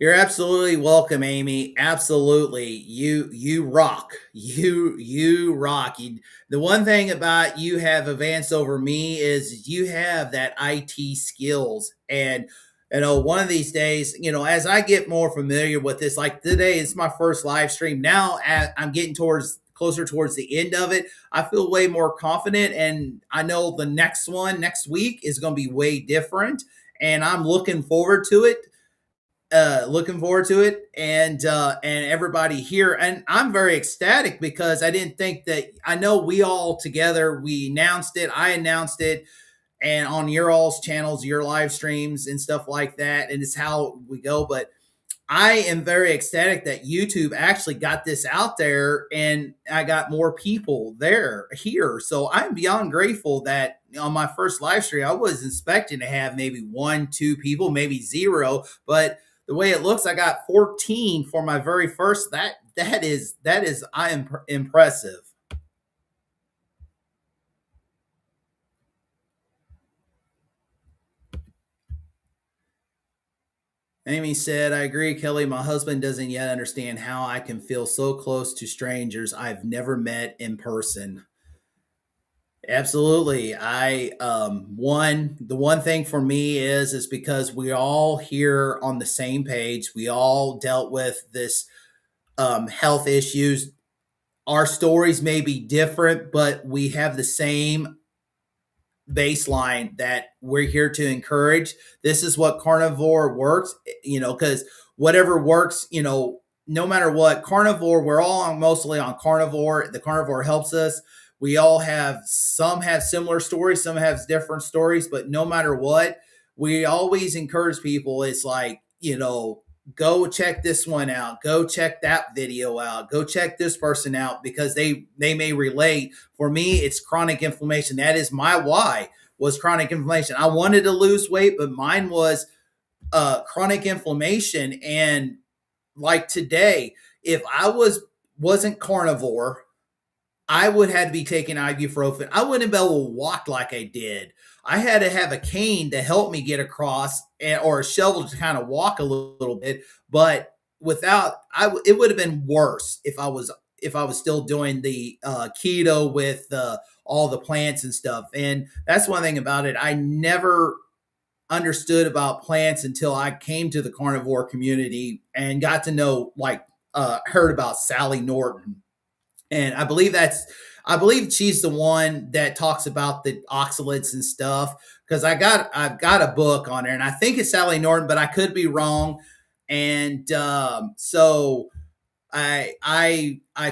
you're absolutely welcome, Amy. Absolutely. You rock. You rock. The one thing about you have advanced over me is you have that IT skills. And one of these days, as I get more familiar with this, like today is my first live stream. Now I'm getting towards closer towards the end of it. I feel way more confident, and I know the next one next week is going to be way different, and I'm looking forward to it, and everybody here, and I'm very ecstatic because I didn't think that. I know we all together, we announced it, I announced it, and on your all's channels, your live streams and stuff like that, and it's how we go. But I am very ecstatic that YouTube actually got this out there, and I got more people here. So I'm beyond grateful that on my first live stream, I was expecting to have maybe one, two people, maybe zero, but the way it looks, I got 14 for my very first. That is I am impressive. Amy said, I agree, Kelly. My husband doesn't yet understand how I can feel so close to strangers I've never met in person. Absolutely. I the one thing for me is because we all here on the same page. We all dealt with this health issues. Our stories may be different, but we have the same baseline that we're here to encourage. This is what carnivore works, because whatever works, no matter what, carnivore, we're all mostly on carnivore. The carnivore helps us. We all have, some have similar stories, some have different stories, but no matter what, we always encourage people. It's like, go check this one out, go check that video out, go check this person out, because they may relate. For me, it's chronic inflammation. That is my why, was chronic inflammation. I wanted to lose weight, but mine was chronic inflammation. And like today, if I wasn't carnivore, I would have to be taking ibuprofen. I wouldn't be able to walk like I did. I had to have a cane to help me get across, or a shovel to kind of walk a little bit. But without, it would have been worse if I was still doing the keto with all the plants and stuff. And that's one thing about it. I never understood about plants until I came to the carnivore community and got to know, like, heard about Sally Norton. And I believe she's the one that talks about the oxalates and stuff, because I've got a book on her, and I think it's Sally Norton, but I could be wrong. And so I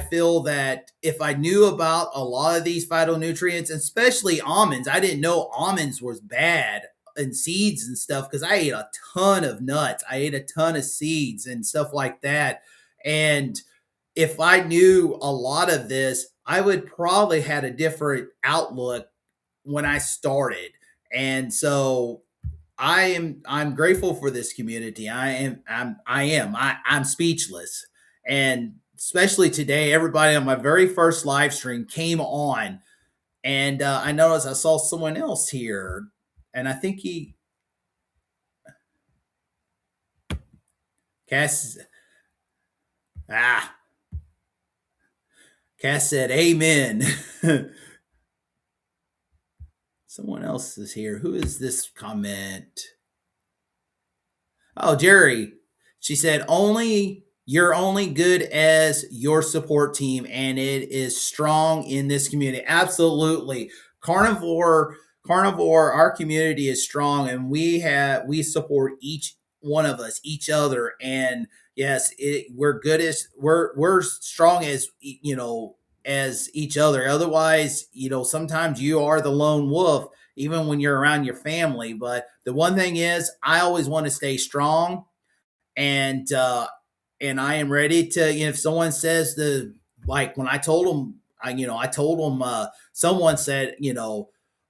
feel that if I knew about a lot of these phytonutrients, especially almonds, I didn't know almonds was bad. and seeds and stuff because I ate a ton of nuts. I ate a ton of seeds and stuff like that. And if I knew a lot of this, I would probably had a different outlook when I started. And so I'm grateful for this community. I'm speechless. And especially today, everybody on my very first live stream came on, and I noticed I saw someone else here, and I think he Cass ah Cass said amen. Someone else is here. Who is this comment? Oh, Jerry. She said, only you're only good as your support team, and it is strong in this community. Absolutely. Carnivore, our community is strong, and we support each one of us, each other. And yes, we're good as we're strong as as each other. Otherwise, sometimes you are the lone wolf even when you're around your family. But the one thing is, I always want to stay strong, and I am ready to. If someone says like when I told them, I told them, someone said,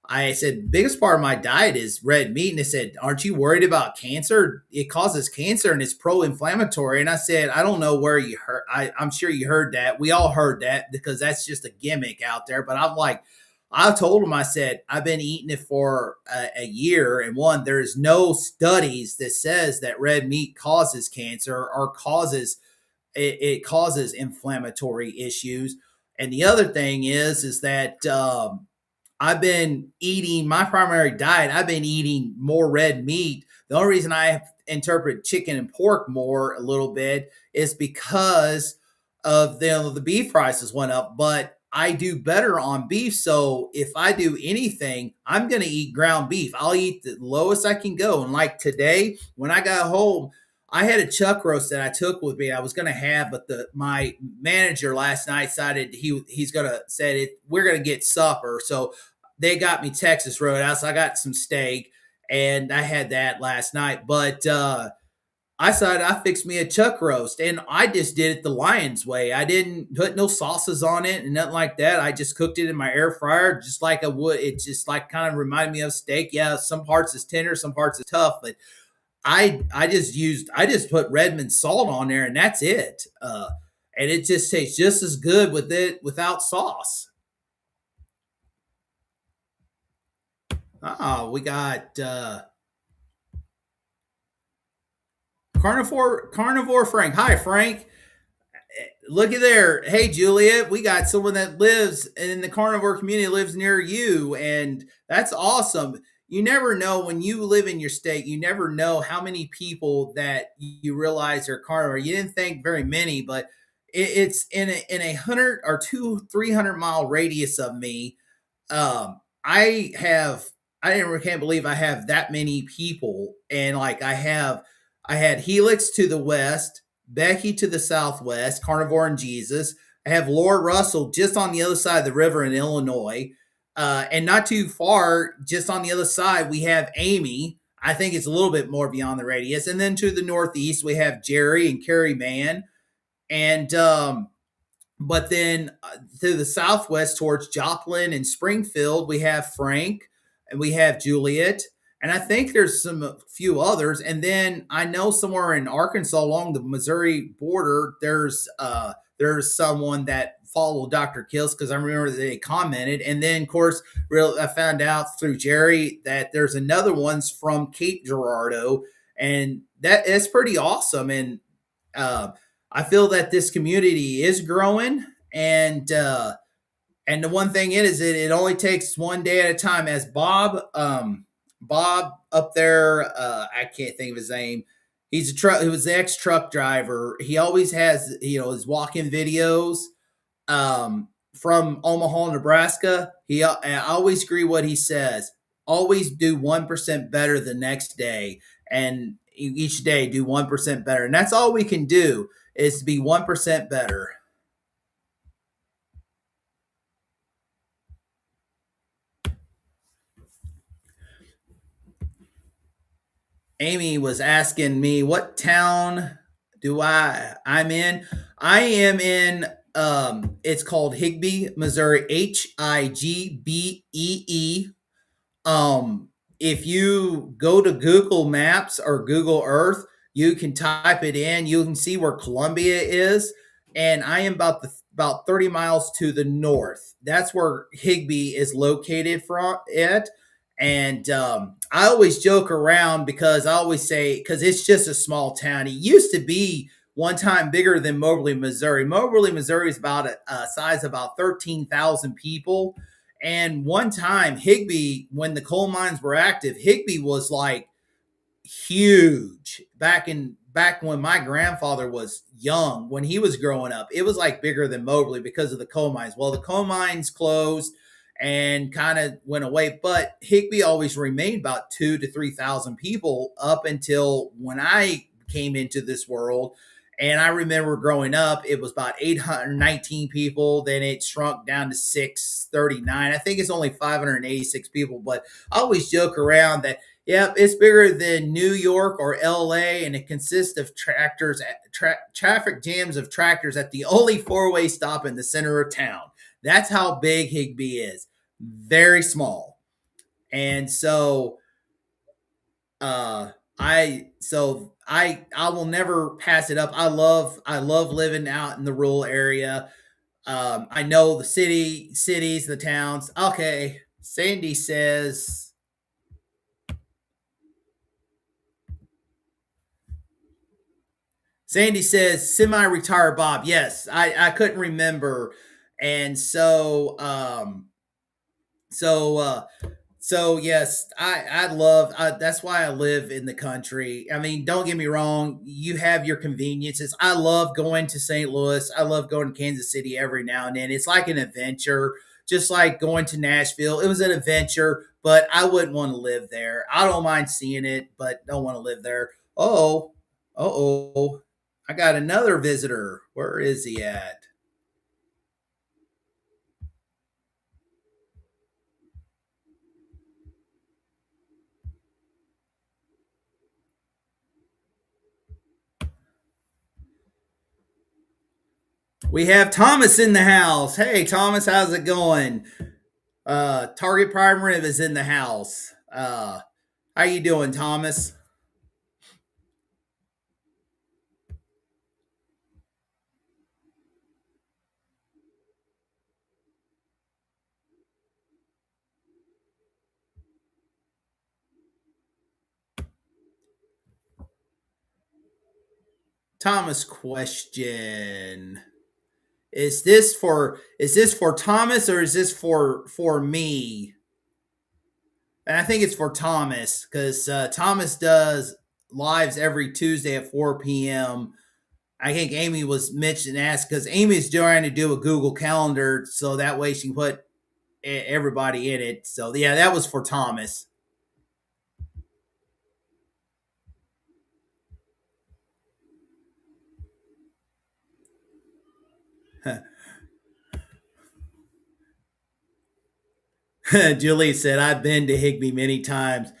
I said biggest part of my diet is red meat, and they said, "Aren't you worried about cancer? It causes cancer and it's pro-inflammatory." And I said, "I don't know where you heard. I'm sure you heard that. We all heard that because that's just a gimmick out there." But I'm like, I told him, I said, I've been eating it for a year, and one, there's no studies that says that red meat causes cancer or it causes inflammatory issues. And the other thing is that I've been eating my primary diet. I've been eating more red meat. The only reason I interpret chicken and pork more a little bit is because of the beef prices went up, but I do better on beef. So if I do anything, I'm going to eat ground beef. I'll eat the lowest I can go. And like today, when I got home, I had a chuck roast that I took with me. I was going to have, but my manager last night decided he's going to said it. We're going to get supper. So they got me Texas Roadhouse. I got some steak, and I had that last night. But I decided I fixed me a chuck roast, and I just did it the Lion's way. I didn't put no sauces on it and nothing like that. I just cooked it in my air fryer just like I would. It just like kind of reminded me of steak. Yeah, some parts is tender, some parts is tough, but I just put Redmond salt on there, and that's it. And it just tastes just as good with it without sauce. Oh, we got Carnivore Frank. Hi, Frank. Look at there. Hey, Juliet, we got someone that lives in the carnivore community, lives near you, and that's awesome. You never know when you live in your state, you never know how many people that you realize are carnivore. You didn't think very many, but it's in a 100 or 300 mile radius of me. I have can't believe I have that many people, and like I had Helix to the west, Becky to the southwest, Carnivore and Jesus. I have Laura Russell just on the other side of the river in Illinois, and not too far, just on the other side, we have Amy. I think it's a little bit more beyond the radius, and then to the northeast, we have Jerry and Carrie Mann, and but then to the southwest towards Joplin and Springfield, we have Frank and we have Juliet. And I think there's some a few others. And then I know somewhere in Arkansas along the Missouri border, there's someone that followed Dr. Kills because I remember they commented. And then of course, I found out through Jerry that there's another one's from Cape Girardeau, and that is pretty awesome. And uh, I feel that this community is growing, and the one thing is that it only takes one day at a time. As Bob up there, I can't think of his name. He's a truck. He was the ex truck driver. He always has his walk-in videos from Omaha, Nebraska. I always agree what he says. Always do 1% better the next day, and each day do 1% better, and that's all we can do is to be 1% better. Amy was asking me what town do I'm in. I am in it's called Higbee, Missouri, Higbee. Um, if you go to Google Maps or Google Earth, you can type it in. You can see where Columbia is, and I am about 30 miles to the north. That's where Higbee is located from it. And I always joke around because I always say because it's just a small town. It used to be one time bigger than Moberly, Missouri. Moberly, Missouri is about a size of about 13,000 people, and one time, Higbee, when the coal mines were active, Higbee was like huge back when my grandfather was young, when he was growing up. It was like bigger than Moberly because of the coal mines. Well, the coal mines closed and kind of went away, but Higbee always remained about 2 to 3,000 people up until when I came into this world. And I remember growing up, it was about 819 people. Then it shrunk down to 639. I think it's only 586 people. But I always joke around that, yep, it's bigger than New York or LA, and it consists of traffic jams of tractors at the only four-way stop in the center of town. That's how big Higbee is. Very small. And so I will never pass it up. I love living out in the rural area. I know the cities, the towns. Okay, Sandy says semi-retired Bob. Yes, I couldn't remember, and so so yes, I love. That's why I live in the country. I mean, don't get me wrong. You have your conveniences. I love going to St. Louis. I love going to Kansas City every now and then. It's like an adventure, just like going to Nashville. It was an adventure, but I wouldn't want to live there. I don't mind seeing it, but don't want to live there. Oh, oh, I got another visitor. Where is he at? We have Thomas in the house. Hey, Thomas, how's it going? Target Prime Rib is in the house. How you doing, Thomas? Thomas question. Is this for Thomas or is this for me? And I think it's for Thomas because Thomas does lives every Tuesday at 4 p.m. I think Amy was mentioned asked because Amy's trying to do a Google Calendar so that way she can put everybody in it. So yeah, that was for Thomas. Julie said, I've been to Higbee many times.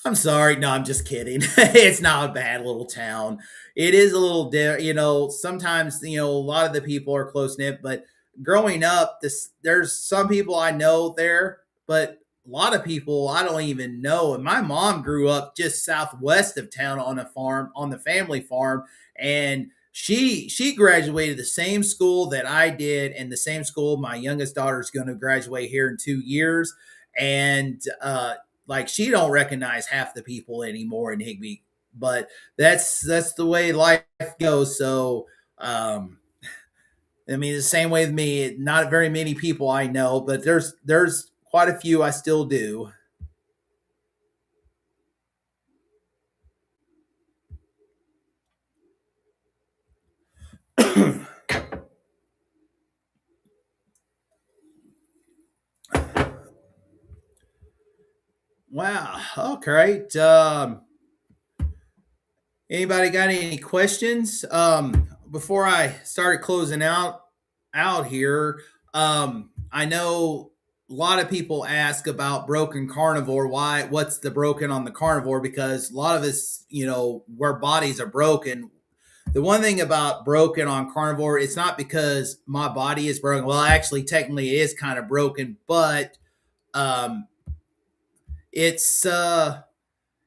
I'm sorry. No, I'm just kidding. It's not a bad little town. It is a little, sometimes, a lot of the people are close knit, but growing up, there's some people I know there, but a lot of people I don't even know. And my mom grew up just southwest of town on a farm, on the family farm. And she graduated the same school that I did and the same school my youngest daughter is going to graduate here in 2 years, and like she don't recognize half the people anymore in Higbee. But that's the way life goes. So I mean, the same way with me. Not very many people I know, but there's quite a few I still do. Wow. Okay. Anybody got any questions? Before I started closing out here, I know a lot of people ask about broken carnivore. Why? What's the broken on the carnivore? Because a lot of us, where bodies are broken. The one thing about broken on carnivore, it's not because my body is broken. Well, actually, technically, it is kind of broken, but um, it's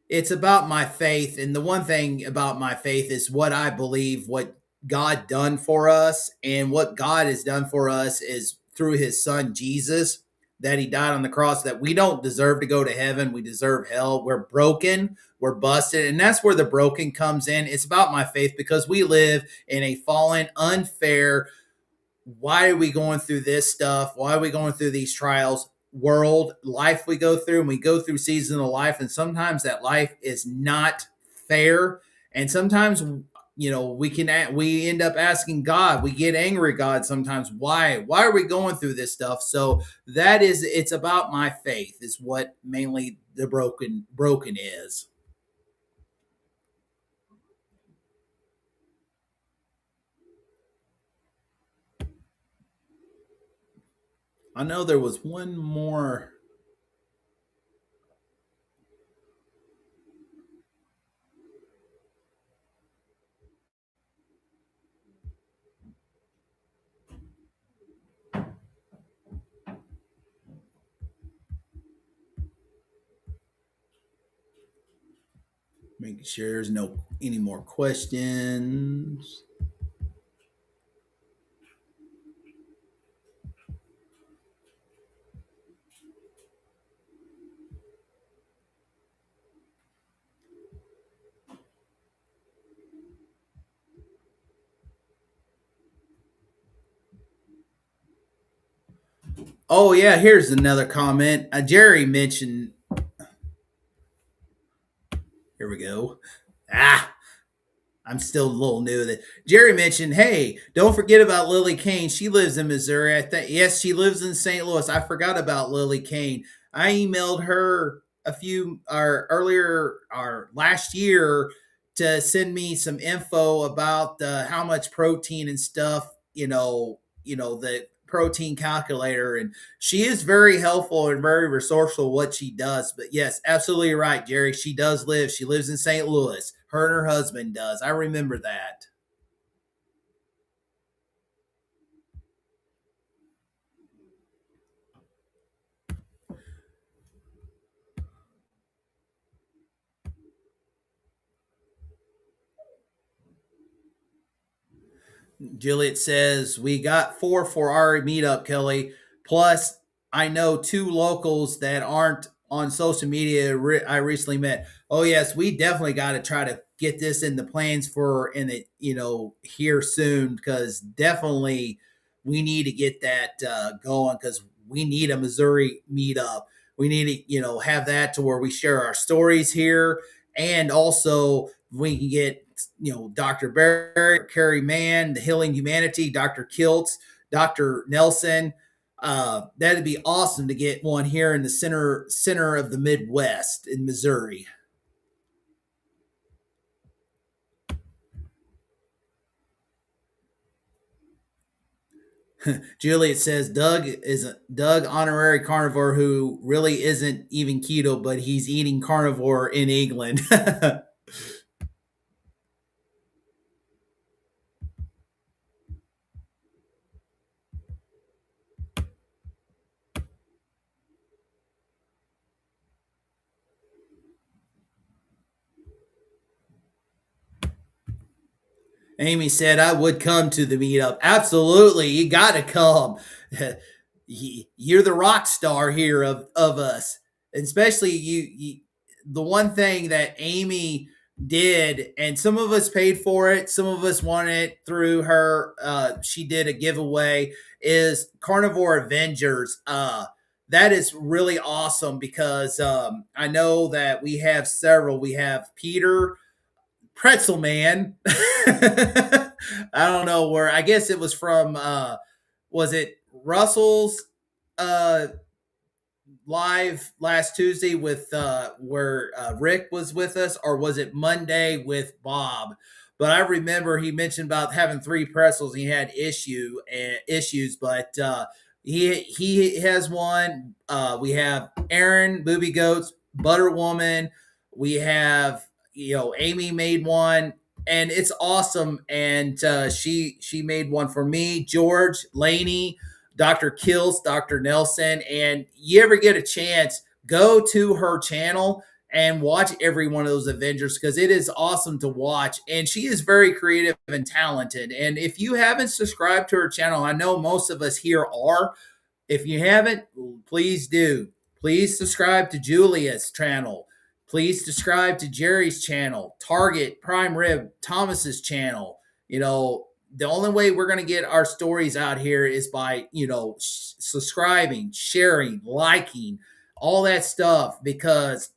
it's about my faith. And the one thing about my faith is what I believe, what God done for us. And what God has done for us is through his son Jesus, that he died on the cross, that we don't deserve to go to heaven. We deserve hell. We're broken. We're busted. And that's where the broken comes in. It's about my faith because we live in a fallen, unfair, why are we going through this stuff? Why are we going through these trials? World life we go through, and we go through season of life, and sometimes that life is not fair, and sometimes we end up asking God. We get angry at God sometimes. Why are we going through this stuff? So it's about my faith is what mainly the broken is. I know there was one more. Making sure there's no any more questions. Oh yeah, here's another comment. Jerry mentioned. Here we go. Ah, I'm still a little new. That Jerry mentioned, hey, don't forget about Lily Kane. She lives in Missouri. I think yes, she lives in St. Louis. I forgot about Lily Kane. I emailed her a few or earlier or last year to send me some info about how much protein and stuff. The protein calculator, and she is very helpful and very resourceful what she does. But yes, absolutely right, Jerry. She does live. She lives in St. Louis. Her and her husband does. I remember that. Juliet says, we got four for our meetup, Kelly. Plus, I know two locals that aren't on social media I recently met. Oh, yes, we definitely got to try to get this in the plans for in the, here soon because definitely we need to get that going because we need a Missouri meetup. We need to, have that to where we share our stories here and also we can get Dr. Barry, Carrie Mann, the Healing Humanity, Dr. Kiltz, Dr. Nelson. That'd be awesome to get one here in the center of the Midwest in Missouri. Juliet says Doug honorary carnivore who really isn't even keto, but he's eating carnivore in England. Amy said, I would come to the meetup. Absolutely. You got to come. You're the rock star here of us. Especially the one thing that Amy did, and some of us paid for it, some of us won it through her. She did a giveaway, is Carnivore Avengers. That is really awesome because I know that we have several. We have Peter, Pretzel Man. I don't know where. I guess it was from. Was it Russell's uh, live last Tuesday with where Rick was with us, or was it Monday with Bob? But I remember he mentioned about having three pretzels. And he had issues, but He has one. We have Aaron, Booby Goats, Butter Woman. We have, Amy made one, and it's awesome. And she made one for me, George, Laney, Dr. Kills, Dr. Nelson. And you ever get a chance, go to her channel and watch every one of those Avengers, because it is awesome to watch. And she is very creative and talented. And if you haven't subscribed to her channel, I know most of us here are. If you haven't, please do. Please subscribe to Julia's channel. Please subscribe to Jerry's channel, Target, Prime Rib, Thomas's channel. The only way we're going to get our stories out here is by, subscribing, sharing, liking, all that stuff, because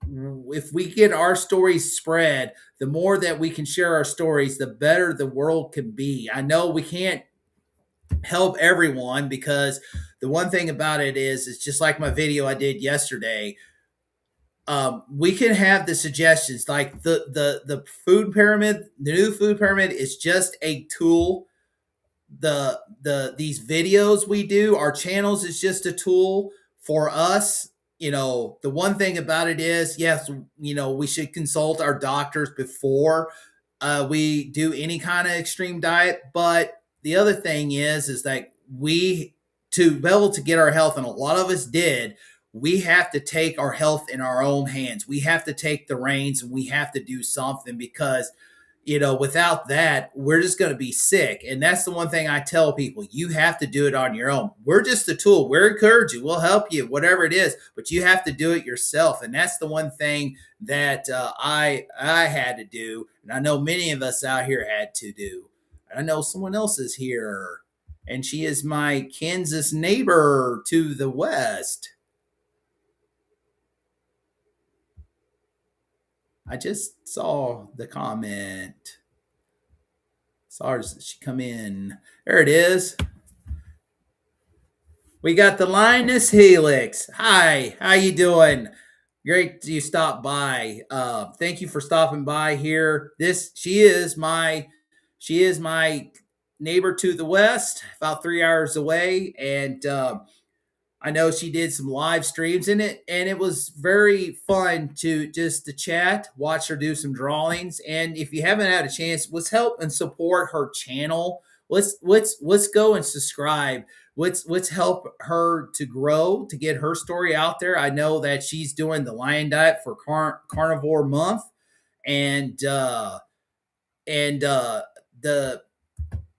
if we get our stories spread, the more that we can share our stories, the better the world can be. I know we can't help everyone, because the one thing about it is, it's just like my video I did yesterday. We can have the suggestions, like the food pyramid. The new food pyramid is just a tool. These videos we do, our channels, is just a tool for us. The one thing about it is, yes, we should consult our doctors before we do any kind of extreme diet. But the other thing is that we, to be able to get our health, and a lot of us did, we have to take our health in our own hands. We have to take the reins, and we have to do something, because without that, we're just going to be sick. And that's the one thing I tell people: you have to do it on your own. We're just a tool. We're encourage you. We'll help you, whatever it is, but you have to do it yourself. And that's the one thing that I had to do, and I know many of us out here had to do. I know someone else is here, and she is my Kansas neighbor to the west. I just saw the comment. Saw she come in. There it is. We got the Linus Helix. Hi, how you doing? Great you stopped by. Thank you for stopping by here. She is my neighbor to the west, about 3 hours away, and I know she did some live streams in it, and it was very fun to chat, watch her do some drawings. And if you haven't had a chance, let's help and support her channel. Let's go and subscribe. Let's help her to grow, to get her story out there. I know that she's doing the lion diet for Carnivore month, and the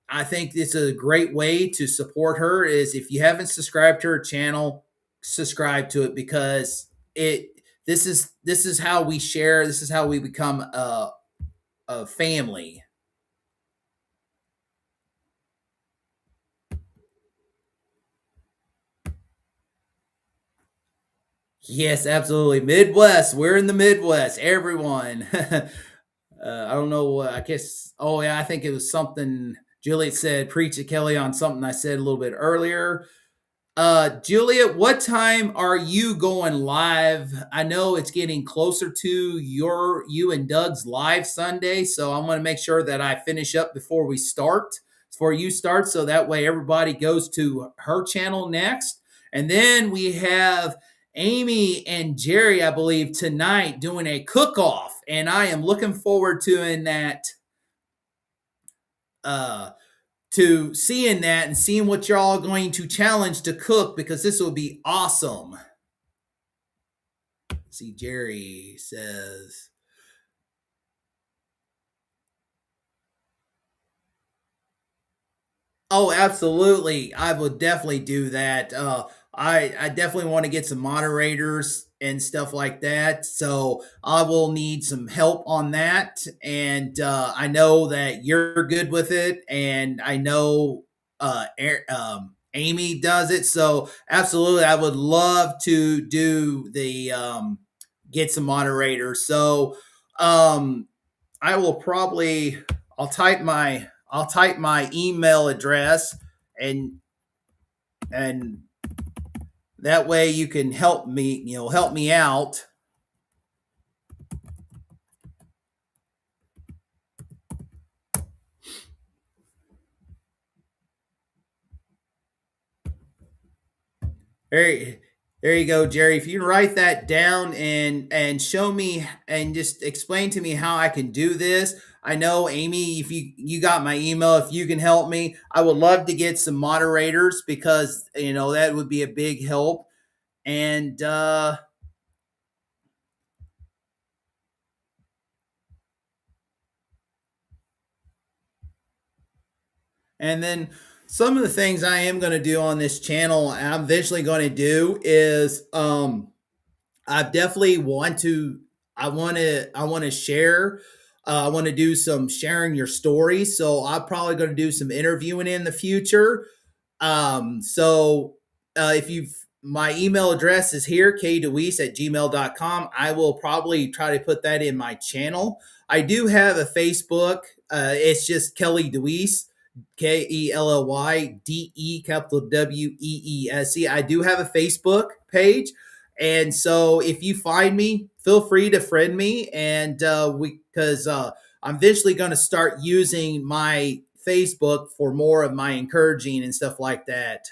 I think it's a great way to support her. Is if you haven't subscribed to her channel, subscribe to it, because it this is how we share. This is how we become a family. Yes, absolutely. Midwest. We're in the Midwest. Everyone. I don't know. I guess. Oh yeah, I think it was something Juliet said. Preach it, Kelly, on something I said a little bit earlier. Juliet, what time are you going live? I know it's getting closer to you and Doug's live Sunday, so I want to make sure that I finish up before you start, so that way everybody goes to her channel next. And then we have Amy and Jerry, I believe, tonight doing a cook-off, and I am looking forward to in that. Uh, to seeing that and seeing what you're all going to challenge to cook, because this will be awesome. See, Jerry says, "Oh, absolutely! I would definitely do that. I definitely want to get some moderators and stuff like that. So I will need some help on that. And I know that you're good with it, and I know Amy does it. So absolutely, I would love to do the get some moderators. So I will probably I'll type my email address, and and that way you can help me out. There, there you go, Jerry. If you can write that down and show me and just explain to me how I can do this. I know, Amy, if you got my email, if you can help me, I would love to get some moderators because that would be a big help. And then some of the things I am going to do on this channel, I'm eventually going to do is I definitely want to. I want to share. I want to do some sharing your stories. So I'm probably going to do some interviewing in the future. If you've my email address is here, kdeweese@gmail.com. I will probably try to put that in my channel. I do have a Facebook. It's just Kelly Deweese, KELLYDE, capital WEESE. I do have a Facebook page. And so if you find me, feel free to friend me. And because I'm eventually going to start using my Facebook for more of my encouraging and stuff like that.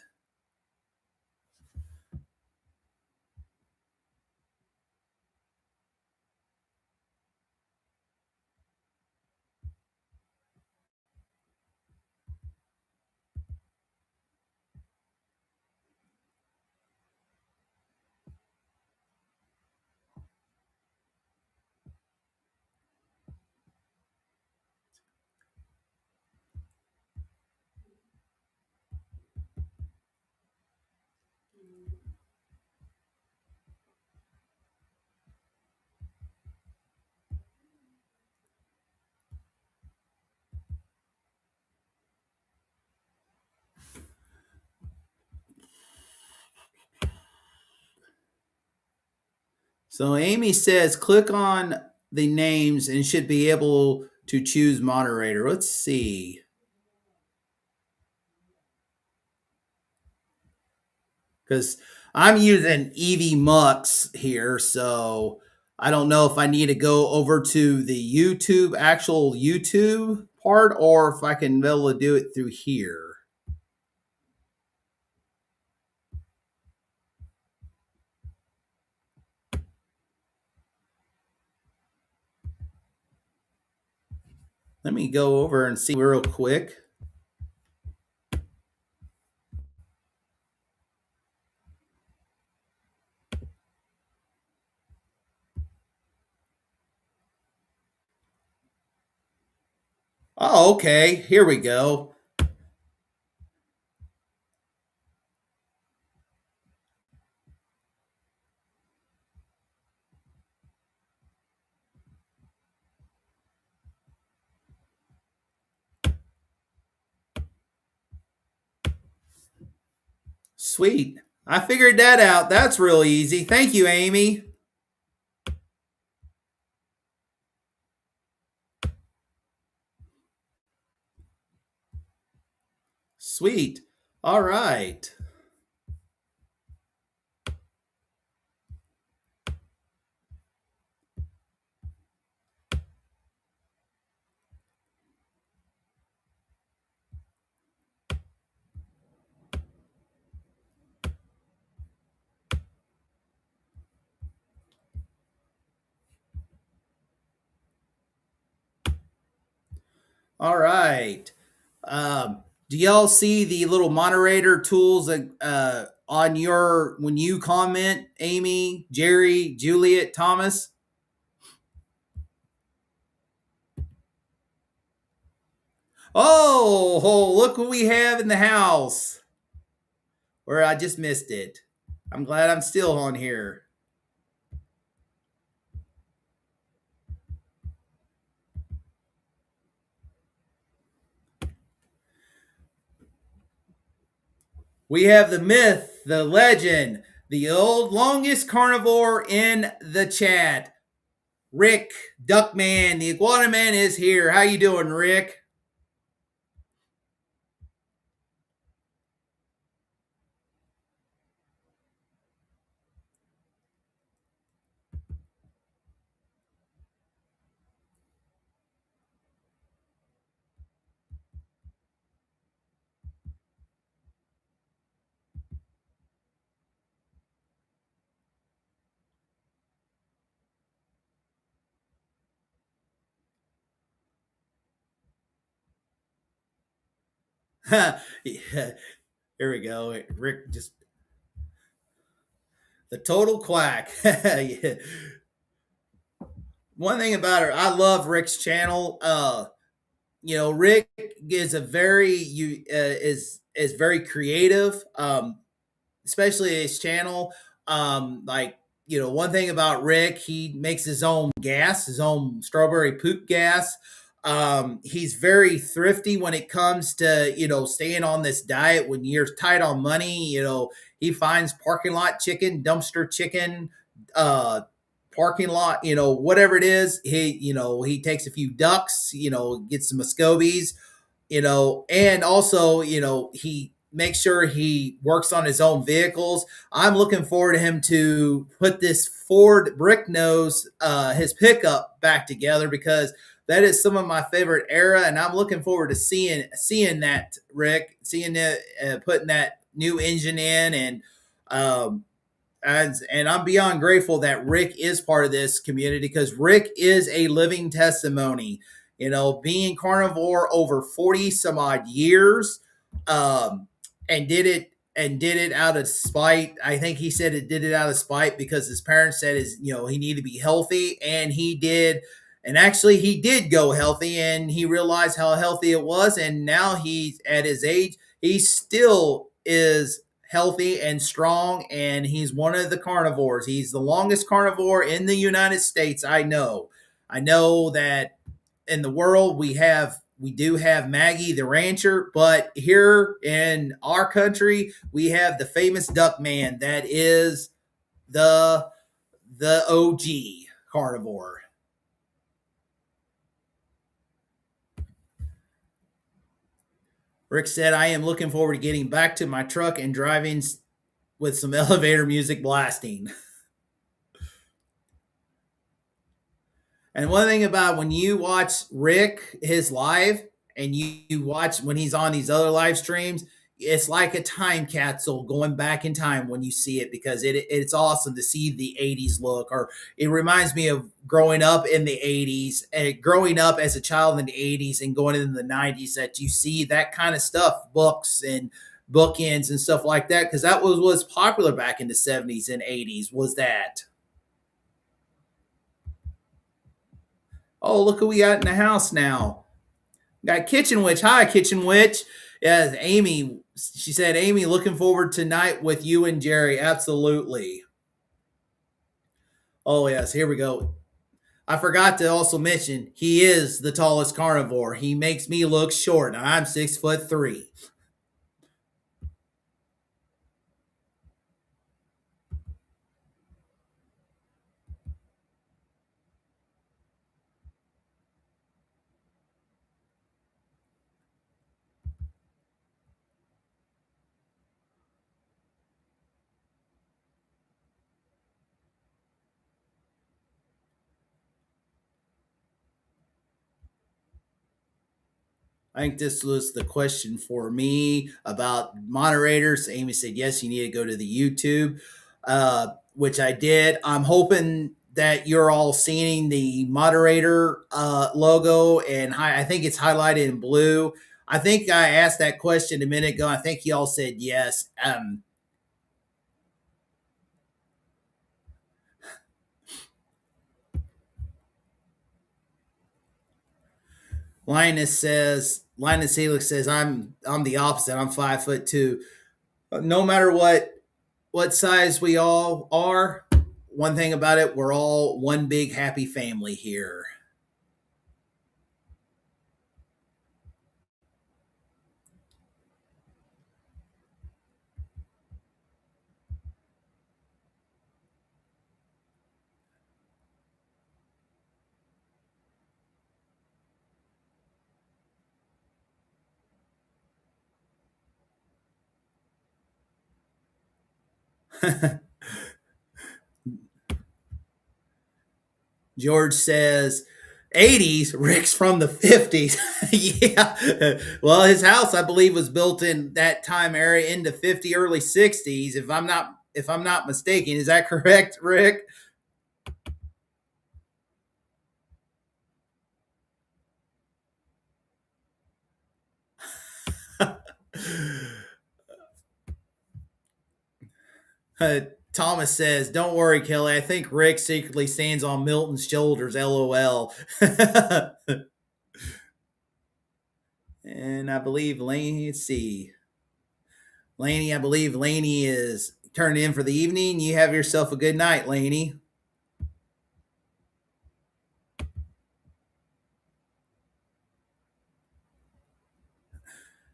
So Amy says, click on the names and should be able to choose moderator. Let's see. Because I'm using Evie Mux here, so I don't know if I need to go over to the actual YouTube part, or if I can be able to do it through here. Let me go over and see real quick. Oh, okay. Here we go. Sweet. I figured that out. That's real easy. Thank you, Amy. Sweet. All right. All right. Do y'all see the little moderator tools on your when you comment, Amy, Jerry, Juliet, Thomas? Oh, look what we have in the house. Or I just missed it. I'm glad I'm still on here. We have the myth, the legend, the old longest carnivore in the chat. Rick Duckman, the Iguana Man is here. How you doing, Rick? Yeah, here we go. Rick just the total quack. Yeah. One thing about her, I love Rick's channel. Rick is a very you is very creative. Especially his channel. Like one thing about Rick, he makes his own gas, his own strawberry poop gas. He's very thrifty when it comes to staying on this diet when you're tight on money. He finds parking lot chicken, dumpster chicken, uh, parking lot, whatever it is. He takes a few ducks, gets some Muscovies, and also, he makes sure he works on his own vehicles. I'm looking forward to him to put this Ford brick nose, his pickup back together because that is some of my favorite era, and I'm looking forward to seeing that Rick, seeing it, putting that new engine in, um, and I'm beyond grateful that Rick is part of this community because Rick is a living testimony. Being carnivore over 40 some odd years, um, and did it out of spite. I think he said it did it out of spite because his parents said he needed to be healthy, and he did. And actually, he did go healthy, and he realized how healthy it was. And now he's at his age, he still is healthy and strong, and he's one of the carnivores. He's the longest carnivore in the United States. I know that in the world we do have Maggie the rancher, but here in our country we have the famous duck man that is the OG carnivore. Rick said, I am looking forward to getting back to my truck and driving with some elevator music blasting. And one thing about when you watch Rick his live and you watch when he's on these other live streams, it's like a time capsule going back in time when you see it because it's awesome to see the 80s look, or it reminds me of growing up in the 80s and growing up as a child in the 80s and going into the 90s, that you see that kind of stuff, books and bookends and stuff like that, because that was popular back in the 70s and 80s was that. Oh, look who we got in the house now. Got Kitchen Witch. Hi, Kitchen Witch. Yes, Amy. She said, Amy, looking forward tonight with you and Jerry. Absolutely. Oh, yes. Here we go. I forgot to also mention he is the tallest carnivore. He makes me look short, and I'm 6'3". I think this was the question for me about moderators. Amy said, yes, you need to go to the YouTube, which I did. I'm hoping that you're all seeing the moderator logo, and I think it's highlighted in blue. I think I asked that question a minute ago. I think you all said yes. Linus Helix says, I'm the opposite. I'm 5'2". No matter what size we all are, one thing about it, we're all one big happy family here. George says, 80s, Rick's from the 50s. Yeah. Well, his house, I believe, was built in that time area into 50, early 60s, if I'm not mistaken. Is that correct, Rick? Uh, Thomas says, "Don't worry, Kelly. I think Rick secretly stands on Milton's shoulders." LOL. And I believe Laney. Let's see, Laney. I believe Laney is turned in for the evening. You have yourself a good night, Laney.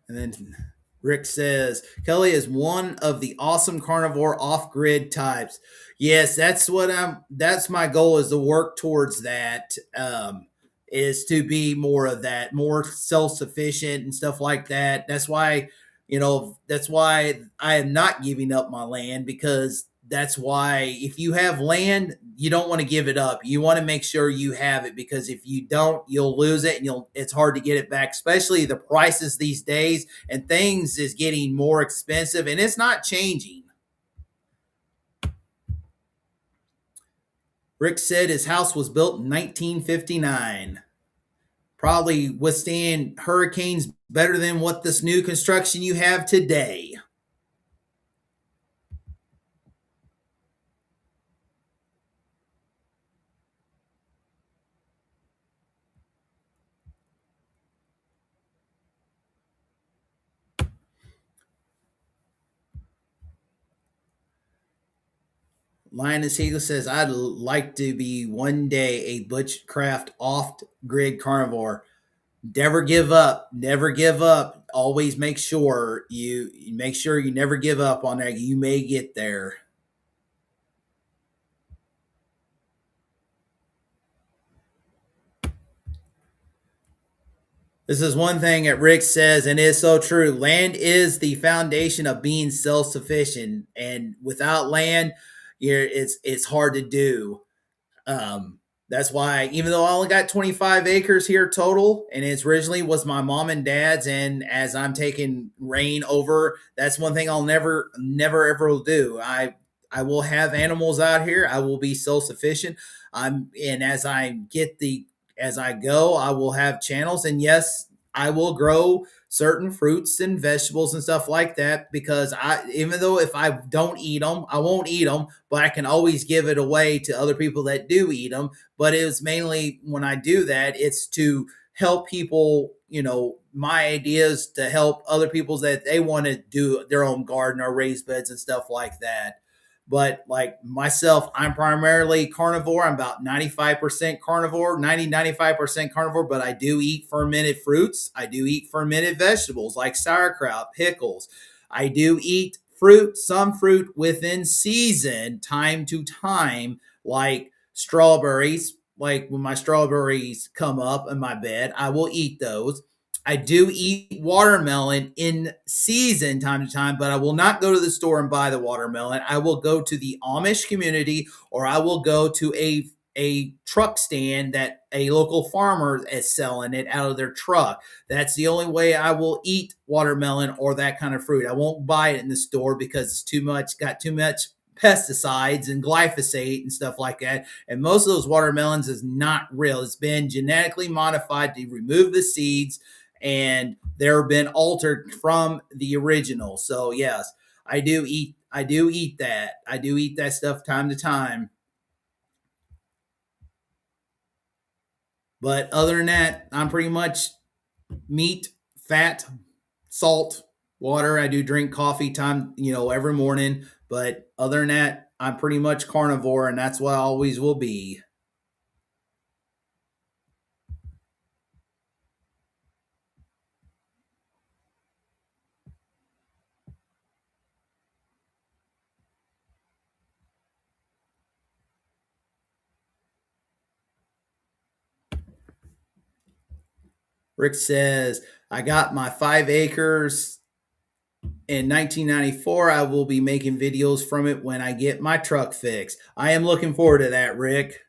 And then Rick says, Kelly is one of the awesome carnivore off-grid types. Yes, that's my goal, is to work towards that. Is to be more of that, more self-sufficient and stuff like that. That's why I am not giving up my land, because that's why if you have land, you don't want to give it up. You want to make sure you have it, because if you don't, you'll lose it, and it's hard to get it back, especially the prices these days, and things is getting more expensive, and it's not changing. Rick said his house was built in 1959. Probably withstand hurricanes better than what this new construction you have today. Linus Hegel says, I'd like to be one day a bushcraft off-grid carnivore. Never give up. Never give up. Always make sure you never give up on that. You may get there. This is one thing that Rick says, and it's so true. Land is the foundation of being self-sufficient, and without land, it's hard to do. Um, that's why, even though I only got 25 acres here total, and it originally was my mom and dad's, and as I'm taking reign over, that's one thing I'll never ever will do. I will have animals out here. I will be self sufficient. And as I go, I will have channels, and yes, I will grow certain fruits and vegetables and stuff like that, because even though if I don't eat them, I won't eat them, but I can always give it away to other people that do eat them. But it was mainly, when I do that, it's to help people. My ideas to help other people that they want to do their own garden or raise beds and stuff like that. But like myself, I'm primarily carnivore. I'm about 95% carnivore, 95% carnivore, but I do eat fermented fruits. I do eat fermented vegetables like sauerkraut, pickles. I do eat some fruit within season, time to time, like strawberries. Like when my strawberries come up in my bed, I will eat those. I do eat watermelon in season time to time, but I will not go to the store and buy the watermelon. I will go to the Amish community, or I will go to a truck stand that a local farmer is selling it out of their truck. That's the only way I will eat watermelon or that kind of fruit. I won't buy it in the store because it's got too much pesticides and glyphosate and stuff like that. And most of those watermelons is not real. It's been genetically modified to remove the seeds, and they're been altered from the original. So yes, I do eat that. I do eat that stuff time to time. But other than that, I'm pretty much meat, fat, salt, water. I do drink coffee every morning. But other than that, I'm pretty much carnivore, and that's what I always will be. Rick says, I got my 5 acres in 1994. I will be making videos from it when I get my truck fixed. I am looking forward to that, Rick.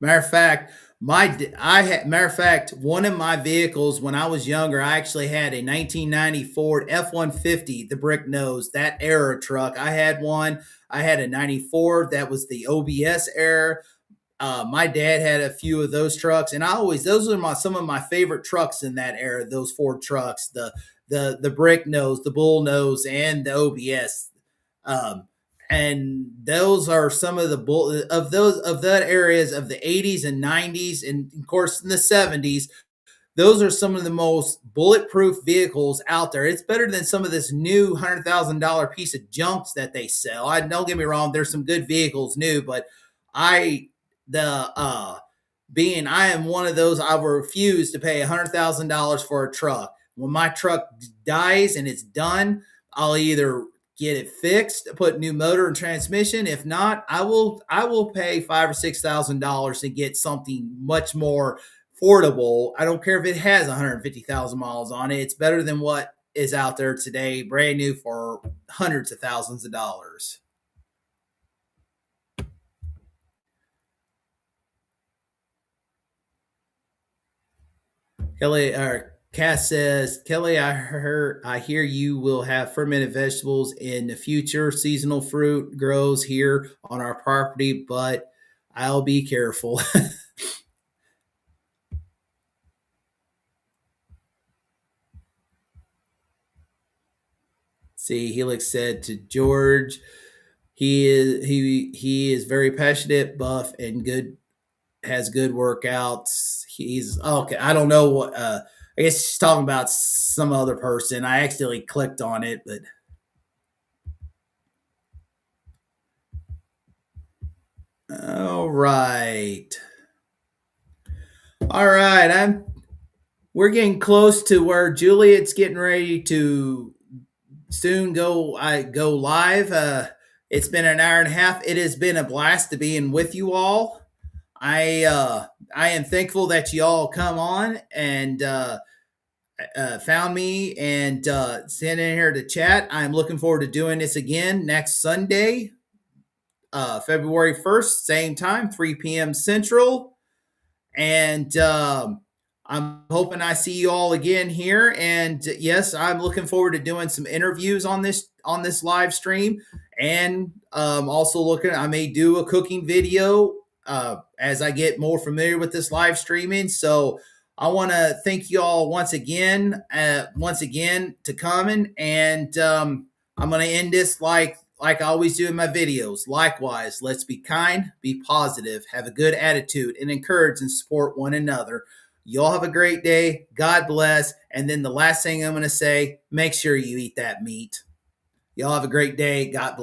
Matter of fact, one of my vehicles when I was younger, I actually had a 1990 Ford F-150, the brick nose, that era truck. I had one. I had a 94 that was the OBS era. My dad had a few of those trucks, and I always those are my some of my favorite trucks in that era. Those Ford trucks, the brick nose, the bull nose, and the OBS. Um, and those are some of the bull of those of that areas of the 80s and 90s, and of course in the 70s. Those are some of the most bulletproof vehicles out there. It's better than some of this new $100,000 piece of junks that they sell. I don't get me wrong, there's some good vehicles new, but I the being I am one of those, I will refuse to pay $100,000 for a truck. When my truck dies and it's done, I'll either get it fixed, put new motor and transmission. If not, I will pay $5 or $6,000 to get something much more affordable. I don't care if it has 150,000 miles on it. It's better than what is out there today, brand new for hundreds of thousands of dollars. Kelly or Cass says, Kelly, I hear you will have fermented vegetables in the future. Seasonal fruit grows here on our property, but I'll be careful. See, Helix said to George, he is very passionate, buff, and good, has good workouts. He's okay. I don't know what. I guess she's talking about some other person. I accidentally clicked on it, but all right, all right. We're getting close to where Juliet's getting ready to soon go live. It's been an hour and a half. It has been a blast to being with you all. I am thankful that you all come on and found me and sent in here to chat. I'm looking forward to doing this again next Sunday, February 1st, same time, 3 p.m. Central. And I'm hoping I see you all again here. And yes, I'm looking forward to doing some interviews on this live stream, and also looking. I may do a cooking video as I get more familiar with this live streaming. So I want to thank you all once again to coming, and I'm going to end this like I always do in my videos. Likewise, let's be kind, be positive, have a good attitude, and encourage and support one another. Y'all have a great day. God bless. And then the last thing I'm going to say, make sure you eat that meat. Y'all have a great day. God bless.